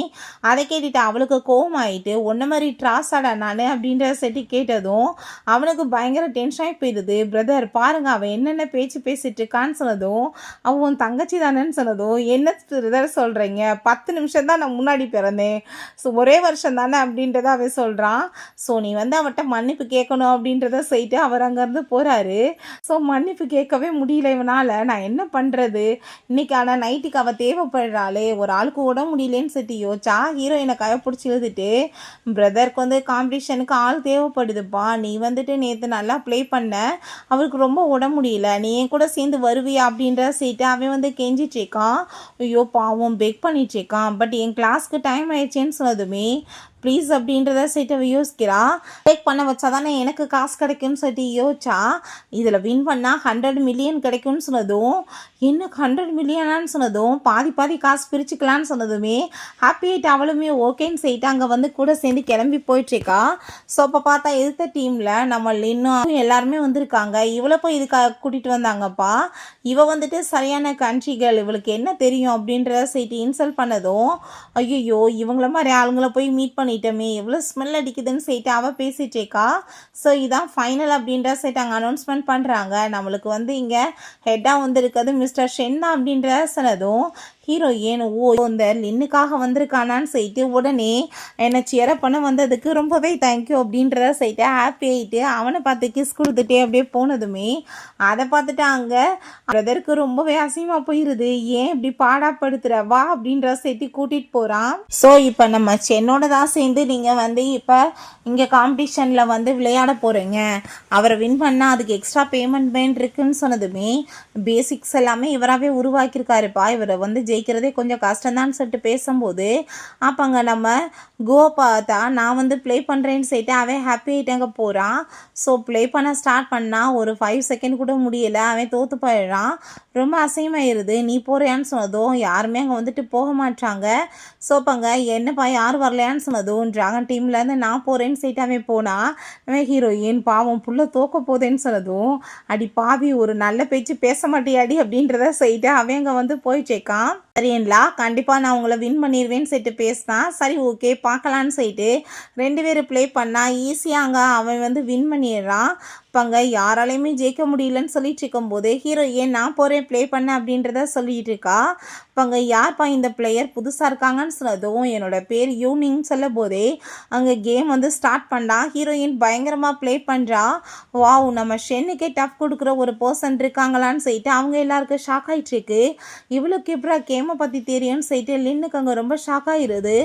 அதை கேட்டுட்டு அவளுக்கு கோவம் ஆகிட்டு ஒன்றை மாதிரி ட்ராஸாடா நான் அப்படின்ற செட்டி கேட்டதும் அவனுக்கு பயங்கர டென்ஷனாகி போயிடுது. பிரதர் பாருங்க அவன் என்னென்ன பேச்சு பேசிட்டு இருக்கான்னு சொன்னதும், அவன் தங்கச்சி தானேன்னு சொன்னதும், என்ன பிரதர் சொல்கிறீங்க, 10 நிமிஷம் தான் நான் முன்னாடி பிறந்தேன், ஸோ ஒரே வருஷம் தானே அப்படின்றத அவன் சொல்கிறான். ஸோ நீ வந்து அவட்ட மன்னிப்பு கேட்கணும் அப்படின்றத சொல்லிட்டு அவர் அங்கேருந்து போகிறாரு. ஸோ மன்னிப்பு கேட்கவே முடியல இவனால், நான் என்ன பண்ணுறது இன்றைக்கி, ஆனால் நைட்டுக்கு அவள் தேவைப்படுறாளே, ஒரு ஆளுக்கு உடம்பு முடியலேன்னு சொல்லிட்டு யோசிச்சா ஹீரோயினை கையை பிடிச்சி எழுதிட்டு, பிரதருக்கு வந்து காம்படிஷனுக்கு ஆள் தேவைப்படுதுப்பா, நீ வந்துட்டு நேற்று நல்லா ப்ளே பண்ண, அவருக்கு ரொம்ப உடம்பு முடியல, நீ என் கூட சேர்ந்து வருவியா அப்படின்றத சொல்லிட்டு அவன் வந்து கெஞ்சிட்ருக்கான். ஐயோ பாவம் பெக் பண்ணிட்டுருக்கான். பட் என் கிளாஸ்க்கு டைம் ஆயிடுச்சேன்னு சொன்னதுமே ப்ளீஸ் அப்படின்றத சொல்லிட்டு அவள் யோசிக்கிறா. டேக் பண்ண வச்சா தானே எனக்கு காசு கிடைக்கும்னு சொல்லிட்டு யோசிச்சா. இதில் வின் பண்ணால் 100 மில்லியன் கிடைக்கும்னு சொன்னதும், எனக்கு 100 மில்லியனான்னு சொன்னதும், பாதி பாதி காசு பிரிச்சுக்கலான்னு சொன்னதுமே ஹாப்பி ஆகிட்டு அவளுமே ஓகேன்னு சொல்லிட்டு அங்கே வந்து கூட சேர்ந்து கிளம்பி போயிட்டுருக்கா. ஸோ அப்போ பார்த்தா எதிர்த்த டீமில் நம்ம லின்னும் எல்லாருமே வந்திருக்காங்க. இவளை போய் இதுக்காக கூட்டிகிட்டு வந்தாங்கப்பா. இவ வந்துட்டு சரியான கண்ட்ரிகள், இவளுக்கு என்ன தெரியும் அப்படின்றத சொல்லிட்டு இன்சல்ட் பண்ணதும், ஐயோ இவங்கள மாதிரி ஆளுங்களை போய் மீட் பண்ணிட்டோமே, எவ்வளோ ஸ்மெல் அடிக்குதுன்னு சொல்லிட்டு அவள் பேசிட்டேக்கா. ஸோ இதான் ஃபைனல் அப்படின்ற சொல்லிட்டு அங்கே அனௌன்ஸ்மெண்ட் பண்ணுறாங்க. நம்மளுக்கு வந்து இங்கே ஹெட்டாக வந்திருக்கிறது மிஸ்டர் ஷென் தான் அப்படின்ற சொன்னதும், ஹீரோயின் இந்த லின்னுக்காக வந்திருக்கானான்னு சொல்லிட்டு உடனே என்னை சேர பண்ண வந்ததுக்கு ரொம்பவே தேங்க்யூ அப்படின்றத சொல்லிட்டு ஹாப்பி ஆகிட்டு அவனை பார்த்து கிஸ் கொடுத்துட்டே அப்படியே போனதுமே அதை பார்த்துட்டு அங்கே பிரதருக்கு ரொம்பவே அசிங்கமாக போயிடுது. ஏன் இப்படி பாடாப்படுத்துகிற வா அப்படின்ற சேர்த்து கூட்டிகிட்டு போகிறான். ஸோ இப்போ நம்ம சென்னோட தான் சேர்ந்து நீங்கள் வந்து இப்போ இங்கே காம்படிஷனில் வந்து விளையாட போகிறீங்க, அவரை வின் பண்ணால் அதுக்கு எக்ஸ்ட்ரா பேமெண்ட் இருக்குன்னு சொன்னதுமே பேசிக்ஸ் எல்லாமே இவராகவே உருவாக்கியிருக்காருப்பா, இவரை வந்து ஜெயிக்கிறதே கொஞ்சம் கஷ்டம்தான்னு சொல்லிட்டு பேசும்போது அப்போங்க நம்ம கோ பார்த்தா நான் வந்து ப்ளே பண்ணுறேன்னு சொல்லிட்டு அவன் ஹாப்பி ஆகிட்டாங்க போகிறான். ஸோ ப்ளே பண்ண ஸ்டார்ட் பண்ணால் ஒரு 5 செகண்ட் கூட முடியலை, அவன் தோற்று போயிடுறான். ரொம்ப அசிங்கமாயிருது. நீ போறியான்னு சொன்னதும் யாருமே அங்கே வந்துட்டு போக மாட்டாங்க. ஸோ அப்போங்க என்னப்பா யார் வரலையான்னு சொன்னதும் ட்ராகன் டீம்லேருந்து நான் போகிறேன்னு சொல்லிட்டு அவன் போனான். அவன் ஹீரோயின் பாவம் புள்ள தோக்க போதேன்னு சொன்னதும், அடி பாவி ஒரு நல்ல பேச்சு பேச மாட்டியாடி அப்படின்றத சொல்லிட்டு அவன் அங்கே வந்து போயிட்டேக்கான். சரிங்களா, கண்டிப்பாக நான் உங்களை வின் பண்ணிடுவேன்னு சொல்லிட்டு பேசினான். சரி ஓகே பார்க்கலான்னு சொல்லிட்டு 2 பேர் ப்ளே பண்ணால் ஈஸியாக அங்கே அவன் வந்து வின் பண்ணிடுறான். அங்கே யாராலையுமே ஜெயிக்க முடியலன்னு சொல்லிட்டு இருக்கும்போது ஹீரோயின் நான் போகிறேன் ப்ளே பண்ண அப்படின்றத சொல்லிட்டு இருக்கா. அங்கே யார்ப்பா இந்த பிளேயர் புதுசாக இருக்காங்கன்னு சொன்னதும் என்னோட பேர் யூனிங் சொல்ல போதே அங்கே கேம் வந்து ஸ்டார்ட் பண்ணா. ஹீரோயின் பயங்கரமாக ப்ளே பண்ணுறா. வாவ், நம்ம ஷென்னுக்கே டஃப் கொடுக்குற ஒரு பர்சன் இருக்காங்களான்னு சொல்லிட்டு அவங்க எல்லாருக்கும் ஷாக் ஆகிட்டுருக்கு. இவளுக்கு எப்படா கேமை பற்றி தெரியும்னு சொல்லிட்டு லின்னுக்கு அங்கே ரொம்ப ஷாக் ஆகிடுது.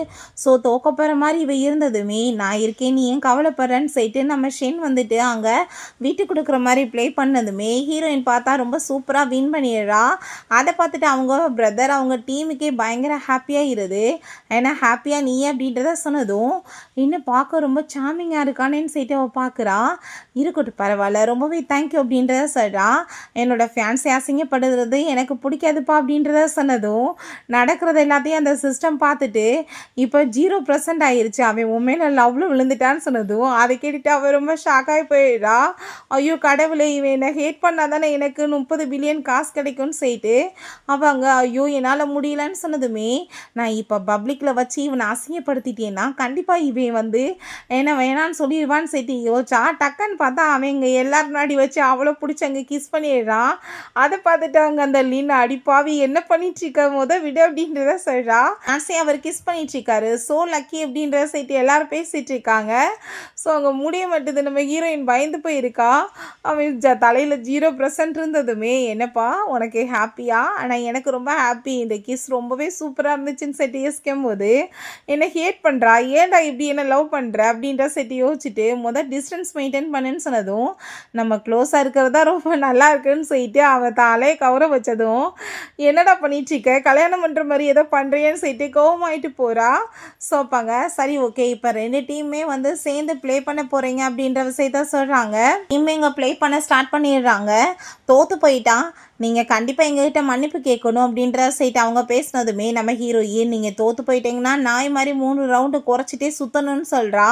ஸோ தோக்கப்படுற மாதிரி இவ இருந்ததுமே நான் இருக்கேன் நீ ஏன் கவலைப்படுறேன்னு சொல்லிட்டு நம்ம ஷென் வந்துட்டு அங்கே வீட்டுக்கு கொடுக்குற மாதிரி ப்ளே பண்ணதுமே ஹீரோயின் பார்த்தா ரொம்ப சூப்பராக வின் பண்ணிடுறா. அதை பார்த்துட்டு அவங்க பிரதர் அவங்க டீமுக்கே பயங்கர ஹாப்பியாக இருது. ஏன்னா ஹாப்பியாக நீ அப்படின்றத சொன்னதும் இன்னும் பார்க்க ரொம்ப சாமிங்காக இருக்கானேன்னு சொல்லிட்டு அவள் பார்க்குறா. இருக்கட்டும் பரவாயில்ல, ரொம்பவே தேங்க்யூ அப்படின்றத சொல்கிறா. என்னோட ஃபேன்ஸை அசிங்கப்படுறது எனக்கு பிடிக்காதுப்பா அப்படின்றத சொன்னதும் நடக்கிறது எல்லாத்தையும் அந்த சிஸ்டம் பார்த்துட்டு இப்போ 0% ஆயிடுச்சு, அவன் உண்மையில லவ்வில் விழுந்துட்டான்னு சொன்னதும் அதை கேட்டுட்டு அவள் ரொம்ப ஷாக்காகி போயிடுறா. ஐயோ கடவுளை, இவன் என்னை ஹேட் பண்ணால் தானே எனக்கு 30 பில்லியன் காசு கிடைக்கும்னு சொல்லிட்டு அவங்க ஐயோ என்னால் முடியலன்னு சொன்னதுமே நான் இப்போ பப்ளிக்கில் வச்சு இவனை அசிங்கப்படுத்திட்டேன்னா கண்டிப்பாக இவன் வந்து என்ன வேணான்னு சொல்லிடுவான்னு சொல்லிட்டு யோசிச்சா. டக்குன்னு பார்த்தா அவன் இங்கே எல்லாரும் முன்னாடி வச்சு அவ்வளோ பிடிச்சி அங்கே கிஸ் பண்ணிடுறான். அதை பார்த்துட்டு அங்கே அந்த லின் அடிப்பாவி என்ன பண்ணிட்டு இருக்க விட அப்படின்றத சொல்கிறா. ஆசை அவர் கிஸ் பண்ணிட்டு இருக்காரு. ஸோ லக்கி அப்படின்றத சொல்லிட்டு எல்லாரும் பேசிட்டு இருக்காங்க. ஸோ அங்கே முடிய மாட்டுது. நம்ம ஹீரோயின் பயந்து போயிருக்கா. அவன் தலையில் 0% இருந்ததுமே என்னப்பா உனக்கு ஹாப்பியா? ஆனால் எனக்கு ரொம்ப ஹாப்பி, இந்த கிஸ் ரொம்பவே சூப்பராக இருந்துச்சுன்னு செட்டு யோசிக்கும் போது என்னை ஹேட் பண்ணுறா, ஏன்டா இப்படி என்ன லவ் பண்ணுற அப்படின்ற செட்டு யோசிச்சுட்டு டிஸ்டன்ஸ் மெயின்டைன் பண்ணுன்னு சொன்னதும் நம்ம க்ளோஸாக இருக்கிறதா ரொம்ப நல்லா இருக்குன்னு சொல்லிட்டு அவன் தலையை கவர வச்சதும் என்னடா பண்ணிட்டுருக்க, கல்யாணம் பண்ணுற மாதிரி ஏதோ பண்ணுறியன்னு சொல்லிட்டு கோவமாயிட்டு போகிறா. சோப்பாங்க சரி ஓகே இப்போ 2 டீமுமே வந்து சேர்ந்து ப்ளே பண்ண போகிறீங்க அப்படின்ற விஷயத்த சொல்கிறாங்க. டீம் இங்கே ப்ளே பண்ண ஸ்டார்ட் பண்ணிடுறாங்க. தோற்று போயிட்டான், நீங்கள் கண்டிப்பாக எங்ககிட்ட மன்னிப்பு கேட்கணும் அப்படின்ற சைட்டு அவங்க பேசினதுமே நம்ம ஹீரோயின் நீங்கள் தோற்று போயிட்டீங்கன்னா நாய் மாதிரி 3 ரவுண்டு குறைச்சிட்டே சுற்றணும்னு சொல்கிறா.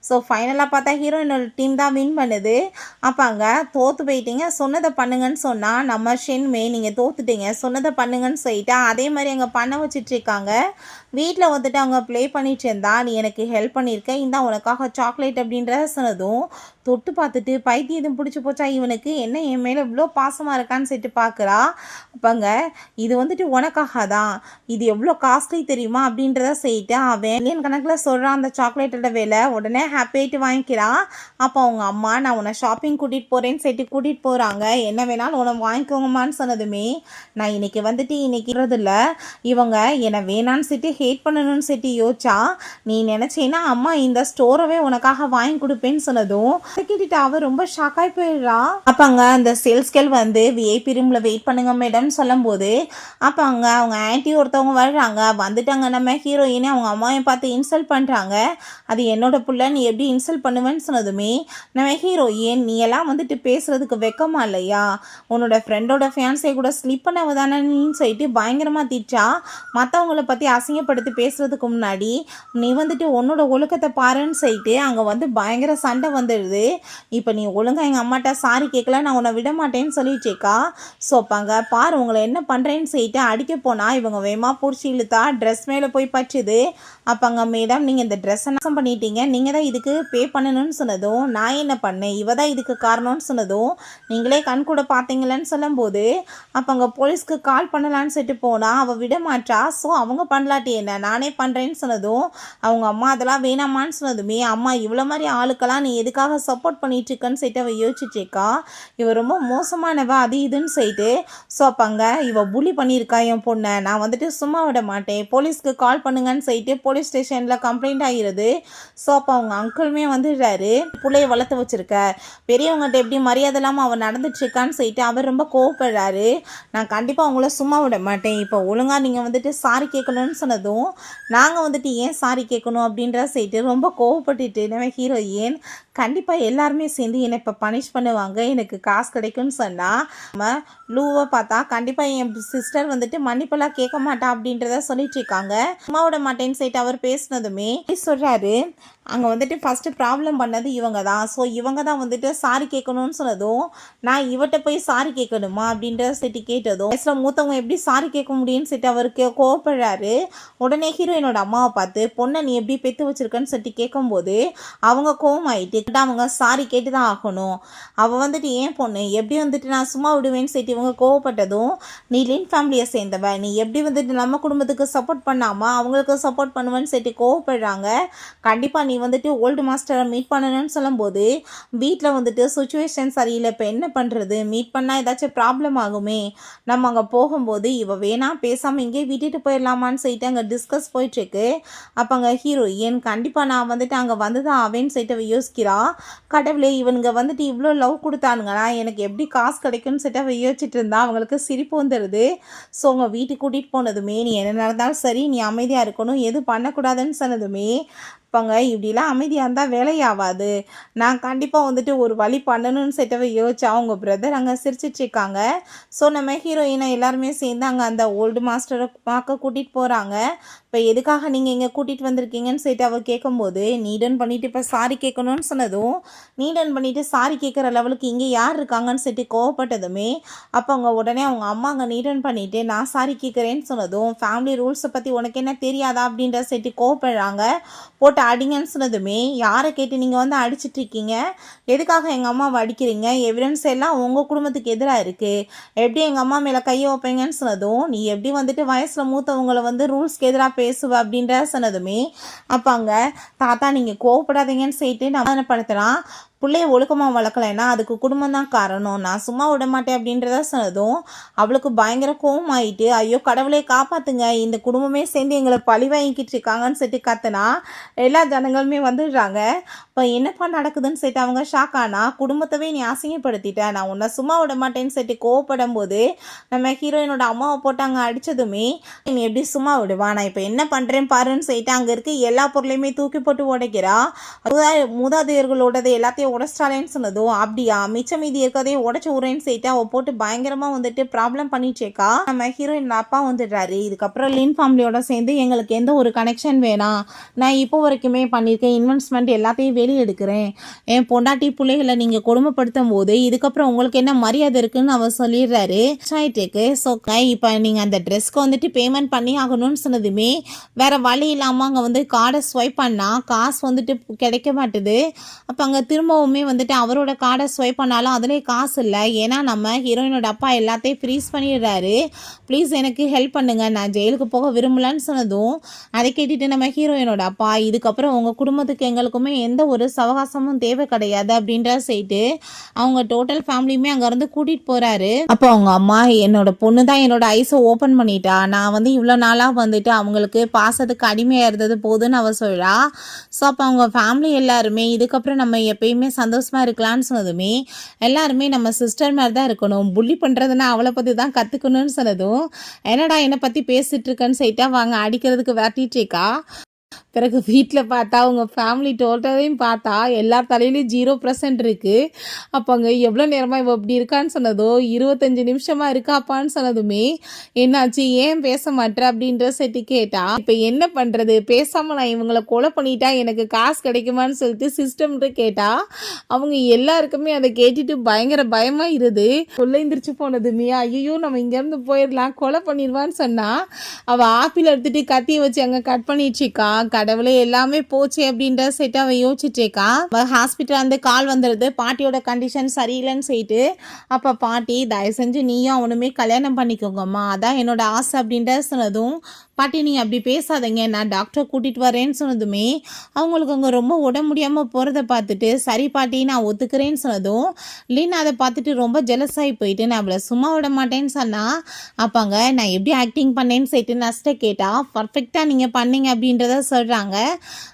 ஸோ ஃபைனலாக பார்த்தா ஹீரோயினோட டீம் தான் வின் பண்ணுது. அப்போ அங்கே தோற்று போயிட்டீங்க சொன்னதை பண்ணுங்கன்னு சொன்னால் நம்ம ஷென்மே நீங்கள் தோற்றுட்டீங்க சொன்னதை பண்ணுங்கன்னு சொல்லிட்டு அதே மாதிரி அங்கே பண்ண வச்சிட்ருக்காங்க. வீட்டில் வந்துட்டு அவங்க ப்ளே பண்ணிட்டு இருந்தா நீ எனக்கு ஹெல்ப் பண்ணியிருக்க, இந்த உனக்காக சாக்லேட் அப்படின்றத சொன்னதும் தொட்டு பார்த்துட்டு பைத்தியம் எதுவும் பிடிச்சி போச்சா இவனுக்கு, என்ன என் மேலே இவ்வளோ பாசமாக இருக்கான்னு சொல்லிட்டு பார்க்குறா. அப்போங்க இது வந்துட்டு உனக்காக தான், இது எவ்வளோ காஸ்ட்லி தெரியுமா அப்படின்றத சொல்லிட்டு அவன் மில்லியன் கணக்கில் சொல்கிறான் அந்த சாக்லேட்டோட விலை. உடனே ஹாப்பியாகிட்டு வாங்கிக்கிறான். அப்போ அவங்க அம்மா நான் உன்னை ஷாப்பிங் கூட்டிகிட்டு போகிறேன்னு சொல்லிட்டு கூட்டிகிட்டு போகிறாங்க. என்ன வேணாலும் உன்னை வாங்கிக்கோங்கம்மான்னு சொன்னதுமே நான் இன்னைக்கு வந்துட்டு இன்னைக்கு இல்லை இவங்க என்னை வேணான்னு சொல்லிட்டு ஹேட் பண்ணணும்னு சொல்லிட்டு யோசிச்சா, நீ நினச்சேன்னா அம்மா இந்த ஸ்டோரவே உனக்காக வாங்கி கொடுப்பேன்னு சொன்னதும் கேட்டுட்டு அவ ரொம்ப ஷாக்காகி போயிடுறா. அப்போங்க அந்த சேல்ஸ்கேல் வந்து விஐபி ரூமில் வெயிட் பண்ணுங்க மேடம் சொல்லும்போது, அப்போ அவங்க ஆன்ட்டி ஒருத்தவங்க வர்றாங்க. வந்துட்டாங்க நம்ம ஹீரோயினே அவங்க அம்மாவை பார்த்து இன்சல்ட் பண்ணுறாங்க. அது என்னோட புள்ள, நீ எப்படி இன்சல்ட் பண்ணுவேன்னு சொன்னதுமே நம்ம ஹீரோயின், நீ எல்லாம் வந்துட்டு பேசுறதுக்கு வெக்கமா இல்லையா? உன்னோட ஃப்ரெண்டோட ஃபியான்ஸே கூட ஸ்லிப் பண்ணவ தானே நீன்னு சொல்லிட்டு பயங்கரமாக திட்டா. மற்றவங்கள பற்றி அசிங்கப்படுத்தி பேசுறதுக்கு முன்னாடி நீ வந்துட்டு உன்னோட ஒழுக்கத்தை பாருன்னு சொல்லிட்டு அங்கே வந்து பயங்கர சண்டை வந்துடுது. இப்போ நீ ஒழுங்காக எங்கள் அம்மாட்ட சாரி கேட்கல, நான் உன்னை விட மாட்டேன்னு சொல்லிட்டேக்கா. ஸோ அப்பாங்க பாரு உங்களை என்ன பண்ணுறேன்னு சொல்லிட்டு அடிக்க போனால் இவங்க வேகமாக பிடிச்சி இழுத்தா ட்ரெஸ் மேலே போய் பச்சுது. அப்போங்க மேடம் நீங்கள் இந்த ட்ரெஸ்ஸை நாசம் பண்ணிட்டீங்க, நீங்கள் தான் இதுக்கு பே பண்ணணும்னு சொன்னதும், நான் என்ன பண்ணேன், இவ தான் இதுக்கு காரணம்னு சொன்னதும், நீங்களே கண் கூட பார்த்தீங்களேன்னு சொல்லும்போது, அப்போங்க போலீஸ்க்கு கால் பண்ணலான்னு சொல்லிட்டு போனால் அவள் விட மாட்டா. ஸோ அவங்க பண்ணலாட்டி என்ன, நானே பண்ணுறேன்னு சொன்னதும் அவங்க அம்மா அதெல்லாம் வேணாமான்னு சொன்னதுமே, அம்மா இவ்வளோ மாதிரி ஆளுக்கெல்லாம் நீ எதுக்காக சப்போர்ட் பண்ணிட்டு இருக்கன்னு சொல்லிட்டு அவள் யோசிச்சுட்டேக்கா. இவ ரொம்ப மோசமானவ அது இதுன்னு சொல்லிட்டு. ஸோ அப்போங்க இவ புலி பண்ணியிருக்கா என் பொண்ணை, நான் வந்துட்டு சும்மா விட மாட்டேன், போலீஸ்க்கு கால் பண்ணுங்கன்னு சொல்லிட்டு போலீஸ் ஸ்டேஷனில் கம்ப்ளைண்ட் ஆகிடுது. ஸோ அப்போ அவங்க அங்கிளுமே வந்துடுறாரு. பிள்ளைய வளர்த்து வச்சுருக்க, பெரியவங்ககிட்ட எப்படி மரியாதை இல்லாமல் அவன் நடந்துட்டுருக்கான்னு சொல்லிட்டு அவர் ரொம்ப கோவப்படுறாரு. நான் கண்டிப்பாக அவங்கள சும்மா விட மாட்டேன், இப்போ ஒழுங்காக நீங்கள் வந்துட்டு சாரி கேட்கணும்னு சொன்னதும், நாங்கள் வந்துட்டு ஏன் சாரி கேட்கணும் அப்படின்ற சொல்லிட்டு ரொம்ப கோவப்பட்டுட்டு நம்ம ஹீரோயின், கண்டிப்பாக எல்லாருமே சேர்ந்து என்னை இப்போ பனிஷ் பண்ணுவாங்க, எனக்கு காசு கிடைக்கும்னு சொன்னால் நம்ம லூவை பார்த்தா கண்டிப்பாக என் சிஸ்டர் வந்துட்டு மன்னிப்பெல்லாம் கேட்க மாட்டா அப்படின்றத சொல்லிட்டு இருக்காங்க. சும்மா விட மாட்டேன்னு சொல்லிட்டு அவர் பேசினதுமே சொல்கிறாரு, அங்கே வந்துட்டு ஃபஸ்ட்டு ப்ராப்ளம் பண்ணது இவங்க தான். ஸோ இவங்க தான் வந்துட்டு சாரி கேட்கணும்னு சொன்னதும், நான் இவட்ட போய் சாரி கேட்கணுமா அப்படின்ற சொல்லிட்டு கேட்டதும், வயசில் மூத்தவங்க எப்படி சாரி கேட்க முடியும்னு சொல்லிட்டு அவருக்கு கோவப்படுறாரு. உடனே ஹீரோயினோட அம்மாவை பார்த்து, பொண்ணை நீ எப்படி பெற்று வச்சிருக்கன்னு சொல்லிட்டு கேட்கும்போது அவங்க கோவம் ஆகிட்டு, அவங்க சாரி கேட்டு தான் ஆகணும், அவள் வந்துட்டு ஏன் பொண்ணு எப்படி வந்துட்டு நான் சும்மா விடுவேன்னு சொல்லிட்டு இவங்க கோவப்பட்டதும், நீ லின் ஃபேமிலியை சேர்ந்தவ, நீ எப்படி வந்துட்டு நம்ம குடும்பத்துக்கு சப்போர்ட் பண்ணாமல் அவங்களுக்கு சப்போர்ட் பண்ணுவேன்னு சொல்லிட்டு கோவப்படுறாங்க. கண்டிப்பாக நீ வந்துட்டு ஓல்டு மாஸ்டரை மீட் பண்ணணும்னு சொல்லும்போது, வீட்டில் வந்துட்டு சுச்சுவேஷன் சரியில்லை, இப்போ என்ன பண்ணுறது, மீட் பண்ணால் ஏதாச்சும் ப்ராப்ளம் ஆகுமே, நம்ம அங்கே போகும்போது இவ வேணாம் பேசாமல் இங்கே விட்டுட்டு போயிடலாமான்னு சொல்லிட்டு அங்கே டிஸ்கஸ் போயிட்டுருக்கு. அப்போ அங்கே ஹீரோயின், கண்டிப்பாக நான் வந்துட்டு அங்கே வந்து தான் ஆவேன்னு சொல்லிட்டு யோசிக்கிறா. கடவுளே இவனுங்க வந்துட்டு இவ்வளோ லவ் கொடுத்தானுங்களா, எனக்கு எப்படி காசு கிடைக்கும்னு சொல்லிட்டு அவள் யோசிச்சுட்டு இருந்தா. அவங்களுக்கு சிரிப்பு வந்துடுது. ஸோ அவங்க வீட்டுக்கு கூட்டிகிட்டு போனதுமே, நீ என்ன நடந்தாலும் சரி நீ அமைதியாக இருக்கணும், எதுவும் பண்ணக்கூடாதுன்னு சொன்னதுமே, இப்போங்க இப்படிலாம் அமைதியாக இருந்தால் வேலையாகாது, நான் கண்டிப்பாக வந்துட்டு ஒரு வழி பண்ணணும்னு சொல்லிட்டு யோசிச்சா. அவங்க பிரதர் அங்கே சிரிச்சிட்ருக்காங்க. ஸோ நம்ம ஹீரோயினை எல்லாருமே சேர்ந்து அங்கே அந்த ஓல்டு மாஸ்டரை பார்க்க கூட்டிகிட்டு போகிறாங்க. இப்போ எதுக்காக நீங்கள் இங்கே கூட்டிகிட்டு வந்திருக்கீங்கன்னு சொல்லிட்டு அவள் கேட்கும்போது, நீடன் பண்ணிவிட்டு இப்போ சாரி கேட்கணும்னு சொன்னதும், நீடன் பண்ணிவிட்டு சாரி கேட்குற லெவலுக்கு இங்கே யார் இருக்காங்கன்னு சொல்லிட்டு கோவப்பட்டதுமே, அப்போ அவங்க உடனே அவங்க அம்மா அங்கே நீடன் பண்ணிவிட்டு நான் சாரி கேட்குறேன்னு சொன்னதும், ஃபேமிலி ரூல்ஸை பற்றி உனக்கு என்ன தெரியாதா அப்படின்ற சொல்லிட்டு கோவப்படுறாங்க. போட்டு அடிங்கன்னு சொன்னதுமே, யாரை கேட்டு நீங்கள் வந்து அடிச்சிட்ருக்கீங்க, எதுக்காக எங்கள் அம்மாவை அடிக்கிறீங்க, எவிடன்ஸ் எல்லாம் உங்கள் குடும்பத்துக்கு எதிராக இருக்குது, எப்படி எங்கள் அம்மா மேலே கையை வைப்பீங்கன்னு சொன்னதும், நீ எப்படி வந்துட்டு வயசில் மூத்தவங்களை வந்து ரூல்ஸ்க்கு எதிராக பேசுவ அப்படின்ற சொன்னதுமே, அப்போ அங்கே தாத்தா நீங்கள் கோவப்படாதீங்கன்னு சொல்லிட்டு நான் படுத்துகிறான். பிள்ளைய ஒழுக்கமாக வளர்க்கலைன்னா அதுக்கு குடும்பம் தான் காரணம், நான் சும்மா விட மாட்டேன் அப்படின்றத சொன்னதும் அவளுக்கு பயங்கர கோவம் ஆகிட்டு, ஐயோ கடவுளே காப்பாற்றுங்க, இந்த குடும்பமே சேர்ந்து எங்களை பழி வாங்கிக்கிட்டு இருக்காங்கன்னு சொல்லிட்டு கத்துனா. எல்லா ஜனங்களுமே வந்துடுறாங்க. இப்போ என்னப்பா நடக்குதுன்னு சொல்லிட்டு அவங்க ஷாக் ஆனா, குடும்பத்தவே நீ அசிங்கப்படுத்திட்ட, நான் உன்னை சும்மா விட மாட்டேன்னு சொல்லிட்டு கோவப்படும் போது நம்ம ஹீரோயினோட அம்மாவை போட்டாங்க அடித்ததுமே, நீ எப்படி சும்மா விடுவா, நான் இப்போ என்ன பண்ணுறேன் பாருன்னு சொல்லிட்டு அங்கே இருக்க எல்லா பொருளையுமே தூக்கி போட்டு உடைக்கிறா. மூதாதையர்களோடது எல்லாத்தையும் உடச்சிட்டாலேன்னு சொன்னதும், அப்படியா மிச்சம் மீதி இருக்கதையும் உடச்சி உரேன்னு சொல்லிட்டு அவள் போட்டு பயங்கரமாக வந்துட்டு ப்ராப்ளம் பண்ணிச்சேக்கா. நம்ம ஹீரோயின் அப்பா வந்துடுறாரு. இதுக்கப்புறம் லின் ஃபேமிலியோட சேர்ந்து எங்களுக்கு எந்த ஒரு கனெக்ஷன் வேணாம், நான் இப்போ வரைக்குமே பண்ணியிருக்கேன் இன்வெஸ்ட்மெண்ட் எல்லாத்தையும் வெளியே எடுக்கிறேன், என் பொண்டாட்டி பிள்ளைகளை நீங்கள் கொடுமைப்படுத்தும் போது இதுக்கப்புறம் உங்களுக்கு என்ன மரியாதை இருக்குன்னு அவர் சொல்லிடுறாரு. ஆயிட்டுருக்கு. ஸோ இப்போ நீங்கள் அந்த ட்ரெஸ்க்கு வந்துட்டு பேமெண்ட் பண்ணி ஆகணும்னு சொன்னதுமே, வேறு வழி இல்லாமல் அங்கே வந்து கார்டை ஸ்வைப் பண்ணால் காசு வந்துட்டு கிடைக்க மாட்டுது. அப்போ அங்கே திரும்ப திரும்பவுமே வந்துட்டு அவரோட கார்டை ஸ்வைப் பண்ணாலும் அதிலே காசு இல்லை. ஏன்னா நம்ம ஹீரோயினோட அப்பா எல்லாத்தையும் ஃப்ரீஸ் பண்ணிடுறாரு. ப்ளீஸ் எனக்கு ஹெல்ப் பண்ணுங்கள், நான் ஜெயிலுக்கு போக விரும்பலன்னு சொன்னதும் அதை கேட்டுட்டு நம்ம ஹீரோயினோட அப்பா, இதுக்கப்புறம் உங்கள் குடும்பத்துக்கு எங்களுக்குமே எந்த ஒரு சவகாசமும் தேவை கிடையாது அப்படின்ற சொல்லிட்டு அவங்க டோட்டல் ஃபேமிலியுமே அங்கேருந்து கூட்டிகிட்டு போகிறாரு. அப்போ அவங்க அம்மா, என்னோட பொண்ணு தான் என்னோட ஐஸை ஓப்பன் பண்ணிட்டா, நான் வந்து இவ்வளோ நாளாக வந்துட்டு அவங்களுக்கு பாசத்துக்கு அடிமையாக இருந்தது போதுன்னு அவள் சொல்கிறா. ஸோ அப்போ அவங்க ஃபேமிலி எல்லாருமே இதுக்கப்புறம் நம்ம எப்பயுமே சந்தோஷமாக இருக்கலாம்னு சொன்னதுமே எல்லாருமே நம்ம சிஸ்டர் மாதிரி தான் இருக்கணும், புள்ளி பண்ணுறதுன்னா அவளை பற்றி தான் கற்றுக்கணும்னு சொன்னதும் என்னடா என்னை பற்றி பேசிகிட்டு இருக்கேன்னு சொல்லிட்டா வாங்க அடிக்கிறதுக்கு விரட்டிட்டேக்கா. பிறகு வீட்டில் பார்த்தா அவங்க ஃபேமிலி டோட்டலையும் பார்த்தா எல்லார் தலையிலையும் 0% இருக்குது. அப்போ அங்கே எவ்வளோ நேரமாக இவள் இப்படி இருக்கான்னு சொன்னதோ 25 நிமிஷமாக இருக்காப்பான்னு சொன்னதுமே என்னாச்சு, ஏன் பேச மாட்டேற அப்படின்ற செட்டு கேட்டா, இப்போ என்ன பண்ணுறது, பேசாமல் நான் இவங்களை கொலை பண்ணிட்டா எனக்கு காசு கிடைக்குமான்னு சொல்லிட்டு சிஸ்டம்ட்டு கேட்டா. அவங்க எல்லாருக்குமே அதை கேட்டுட்டு பயங்கர பயமாக இருது. சொல்ல எந்திரிச்சு போனதுமே ஐயோ நம்ம இங்கேருந்து போயிடலாம், கொலை பண்ணிடுவான்னு சொன்னால் அவள் ஆப்பிள் எடுத்துகிட்டு கத்தியை வச்சு அங்கே கட் பண்ணிடுச்சிக்கா. கடவுளே எல்லாமே போச்சு அப்படின்ற செட் அவ யோசிச்சுட்டேக்கா. ஹாஸ்பிட்டல் வந்து கால் வந்துடுது, பாட்டியோட கண்டிஷன் சரியில்லைன்னு சொல்லிட்டு. அப்போ பாட்டி, தயவு செஞ்சு நீயும் அவனுமே கல்யாணம் பண்ணிக்கோங்கம்மா, அதான் என்னோட ஆசை அப்படின்ற சொன்னதும், பாட்டி நீங்கள் அப்படி பேசாதீங்க, நான் டாக்டரை கூட்டிகிட்டு வரேன்னு சொன்னதுமே அவங்களுக்கு அங்கே ரொம்ப உடம்பு முடியாமல் போகிறத பார்த்துட்டு சரி பாட்டி நான் ஒத்துக்கிறேன்னு சொன்னதும் லீனா அதை பார்த்துட்டு ரொம்ப ஜெலஸாகி போயிட்டு நான் அவளை சும்மா விட மாட்டேன்னு சொன்னால். அப்பாங்க நான் எப்படி ஆக்டிங் பண்ணேன்னு சொல்லிட்டு நஷ்ட கேட்டால் பர்ஃபெக்டாக நீங்கள் பண்ணீங்க அப்படின்றத சொல்கிறாங்க.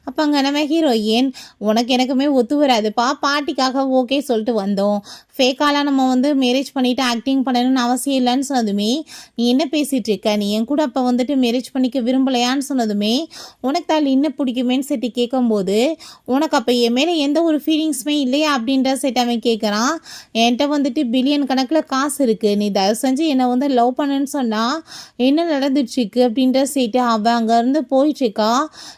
அப்பாங்க நம்ம ஹீரோயின், உனக்கு எனக்குமே ஒத்து வராதுப்பா, பாட்டிக்காக ஓகே சொல்லிட்டு வந்தோம், ஃபேக்காலாம் நம்ம வந்து மேரேஜ் பண்ணிவிட்டு ஆக்டிங் பண்ணணும்னு அவசியம் இல்லைன்னு சொன்னதுமே நீ என்ன பேசிகிட்டு இருக்க, நீ என் கூட அப்போ வந்துட்டு மேரேஜ் பண்ணிக்க விரும்பலையான்னு சொன்னதுமே உனக்கு தான் இன்னும் பிடிக்குமேன்னு செட்டி கேட்கும்போது உனக்கு அப்போ என் மேலே எந்த ஒரு ஃபீலிங்ஸுமே இல்லையா அப்படின்ற செட் அவன் கேட்குறான். என்கிட்ட வந்துட்டு பில்லியன் கணக்கில் காசு இருக்குது, நீ தயவு செஞ்சு என்னை வந்து லவ் பண்ணுன்னு சொன்னால் என்ன நடந்துட்டுருக்கு அப்படின்ற செட்டு அவன் அங்கேருந்து போயிட்டுருக்கா.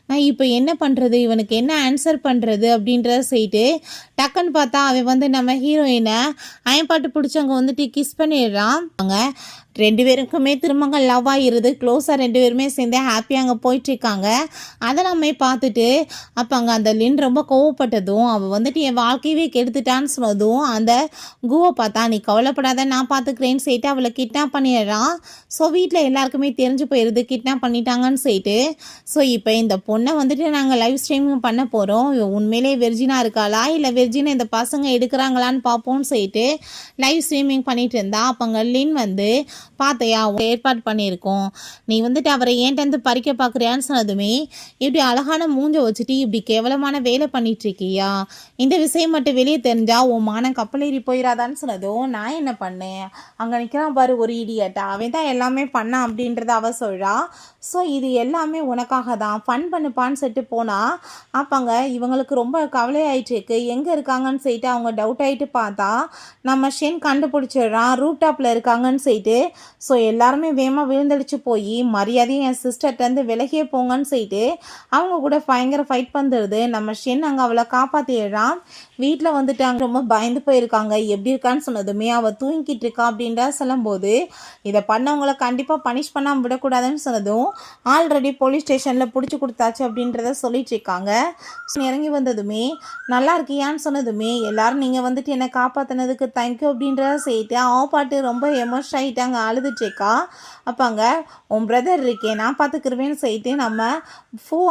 நான் இப்போ என்ன பண்ணுறது, இவனுக்கு என்ன ஆன்சர் பண்ணுறது அப்படின்ற செய்ட்டு டக்குன்னு பார்த்தா அவன் வந்து நம்ம ஹீரோயினை அயன்பாட்டு பிடிச்சவங்க வந்துட்டு கிஸ் பண்ணிடுறான். அங்கே 2 பேருக்குமே திரும்பங்க லவ் ஆகிருது, க்ளோஸாக 2 பேருமே சேர்ந்து ஹாப்பியாக அங்கே போயிட்டுருக்காங்க. அதெல்லாமே பார்த்துட்டு அப்போ அங்கே அந்த லின் ரொம்ப கோவப்பட்டதும் அவள் வந்துட்டு என் வாழ்க்கையவே கெடுத்துட்டான்னு சொன்னதும் அந்த குவை பார்த்தா, நீ கவலைப்படாத நான் பார்த்துக்கிறேன்னு சொல்லிட்டு அவளை கிட்னாப் பண்ணிடுறான். ஸோ வீட்டில் எல்லாருக்குமே தெரிஞ்சு போயிடுது கிட்னாப் பண்ணிட்டாங்கன்னு சொல்லிட்டு. ஸோ இப்போ இந்த பொண்ணை வந்துட்டு நாங்கள் லைவ் ஸ்ட்ரீமிங் பண்ண போகிறோம், உண்மையிலே வெர்ஜினாக இருக்காளா இல்லை வெர்ஜினை இந்த பசங்க எடுக்கிறாங்களான்னு பார்ப்போம்னு சொல்லிட்டு லைவ் ஸ்ட்ரீமிங் பண்ணிட்டு இருந்தா. அப்போ அங்கே லின் வந்து, பார்த்தையா ஏற்பாடு பண்ணியிருக்கோம், நீ வந்துட்டு அவரை ஏன்ட்டு பறிக்க பார்க்குறியான்னு சொன்னதுமே இப்படி அழகான மூஞ்ச வச்சுட்டு இப்படி கேவலமான வேலை பண்ணிட்டு இருக்கியா, இந்த விஷயம் மட்டும் வெளியே தெரிஞ்சா உன் மானம் கப்பலேறி போயிடாதான்னு சொன்னதும் நான் என்ன பண்ணேன், அங்கே நிற்கிறான் பாரு ஒரு இடியட்டா, அவன் தான் எல்லாமே பண்ணான் அப்படின்றத அவ சொல்கிறா. ஸோ இது எல்லாமே உனக்காக தான், ஃபன் பண்ணுப்பான்னு சொல்லிட்டு போனால் அப்போங்க இவங்களுக்கு ரொம்ப கவலையாயிட்டுருக்கு, எங்கே இருக்காங்கன்னு சொல்லிட்டு அவங்க டவுட் ஆகிட்டு பார்த்தா நம்ம ஷென் கண்டுபிடிச்சிடுறான், ரூட் டாப்பில் இருக்காங்கன்னு சொல்லிட்டு. ஸோ எல்லாருமே வேகமாக விழுந்தடிச்சு போய் மரியாதையும் என் சிஸ்டர்கிட்டருந்து விலகியே போங்கன்னு சொல்லிட்டு அவங்க கூட பயங்கர ஃபைட் பண்ணுறது. நம்ம ஷென் அங்கே அவளை காப்பாற்றிடுறான். வீட்டில் வந்துட்டு அங்கே ரொம்ப பயந்து போயிருக்காங்க, எப்படி இருக்கான்னு சொன்னதுமே அவள் தூங்கிக்கிட்டு இருக்கா அப்படின்றா சொல்லும்போது இதை பண்ணவங்களை கண்டிப்பாக பனிஷ் பண்ணாமல் விடக்கூடாதுன்னு சொன்னதும் ஆல்ரெடி போலீஸ் ஸ்டேஷனில் பிடிச்சி கொடுத்தாச்சு அப்படின்றத சொல்லிட்டு இருக்காங்க. இறங்கி வந்ததுமே நல்லா இருக்கியான்னு சொன்னதுமே எல்லாரும் நீங்கள் வந்துட்டு என்னை காப்பாற்றினதுக்கு தேங்க்யூ அப்படின்றத செய்யிட்டு பாட்டு ரொம்ப எமோஷன் ஆகிட்டாங்க, அழுதுட்டேக்கா. அப்பாங்க உன் பிரதர் இருக்கே நான் பார்த்துக்கிருவேன்னு சொல்லிட்டு நம்ம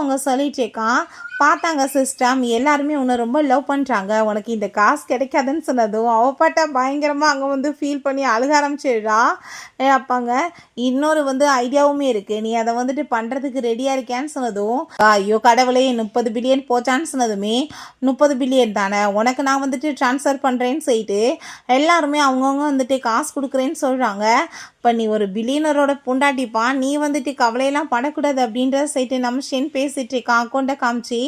அங்கே சொல்லிட்டேக்கான். பார்த்தாங்க சிஸ்டம் எல்லாருமே உன்னை ரொம்ப லவ் பண்ணுறாங்க, உனக்கு இந்த காசு கிடைக்காதுன்னு சொன்னதும் பாட்டா பயங்கரமாக அங்கே வந்து ஃபீல் பண்ணி அழுக ஆரம்பிச்சிடுறா. அப்பாங்க இன்னொரு வந்து ஐடியாவுமே இருக்குது, நீ அதை வந்துட்டு பண்ணுறதுக்கு ரெடியாக இருக்கியான்னு சொன்னதும் ஐயோ கடவுளே 30 பில்லியன் போச்சான்னு சொன்னதுமே 30 பில்லியன் தானே உனக்கு நான் வந்துட்டு ட்ரான்ஸ்ஃபர் பண்ணுறேன்னு சொல்லிட்டு எல்லாருமே அவங்கவுங்க வந்துட்டு காசு கொடுக்குறேன்னு சொல்கிறாங்க. இப்போ நீ ஒரு பில்லியனரோட பொண்டாட்டிப்பா, நீ வந்துட்டு கவலையெல்லாம் படக்கூடாது அப்படின்றத சொல்லிட்டு நம்ம ஷென் பேசிட்டு இருக்கான் அக்கௌண்ட்டை காமிச்சு.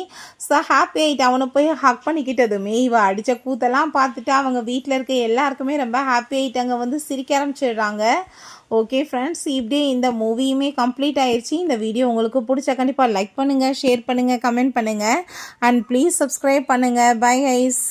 ஸோ ஹாப்பி ஆகிட்டு அவனை போய் ஹக் பண்ணிக்கிட்டதுமே இவ அடித்த கூத்தெல்லாம் பார்த்துட்டு அவங்க வீட்டில் இருக்க எல்லாருக்குமே ரொம்ப ஹாப்பி ஆகிட்டு அங்கே வந்து சிரிக்க ஆரம்பிச்சிடுறாங்க. ஓகே ஃப்ரெண்ட்ஸ், இப்படியே இந்த மூவியுமே கம்ப்ளீட் ஆயிடுச்சு. இந்த வீடியோ உங்களுக்கு பிடிச்சா கண்டிப்பாக லைக் பண்ணுங்கள், ஷேர் பண்ணுங்கள், கமெண்ட் பண்ணுங்கள் அண்ட் ப்ளீஸ் சப்ஸ்கிரைப் பண்ணுங்கள். Bye guys.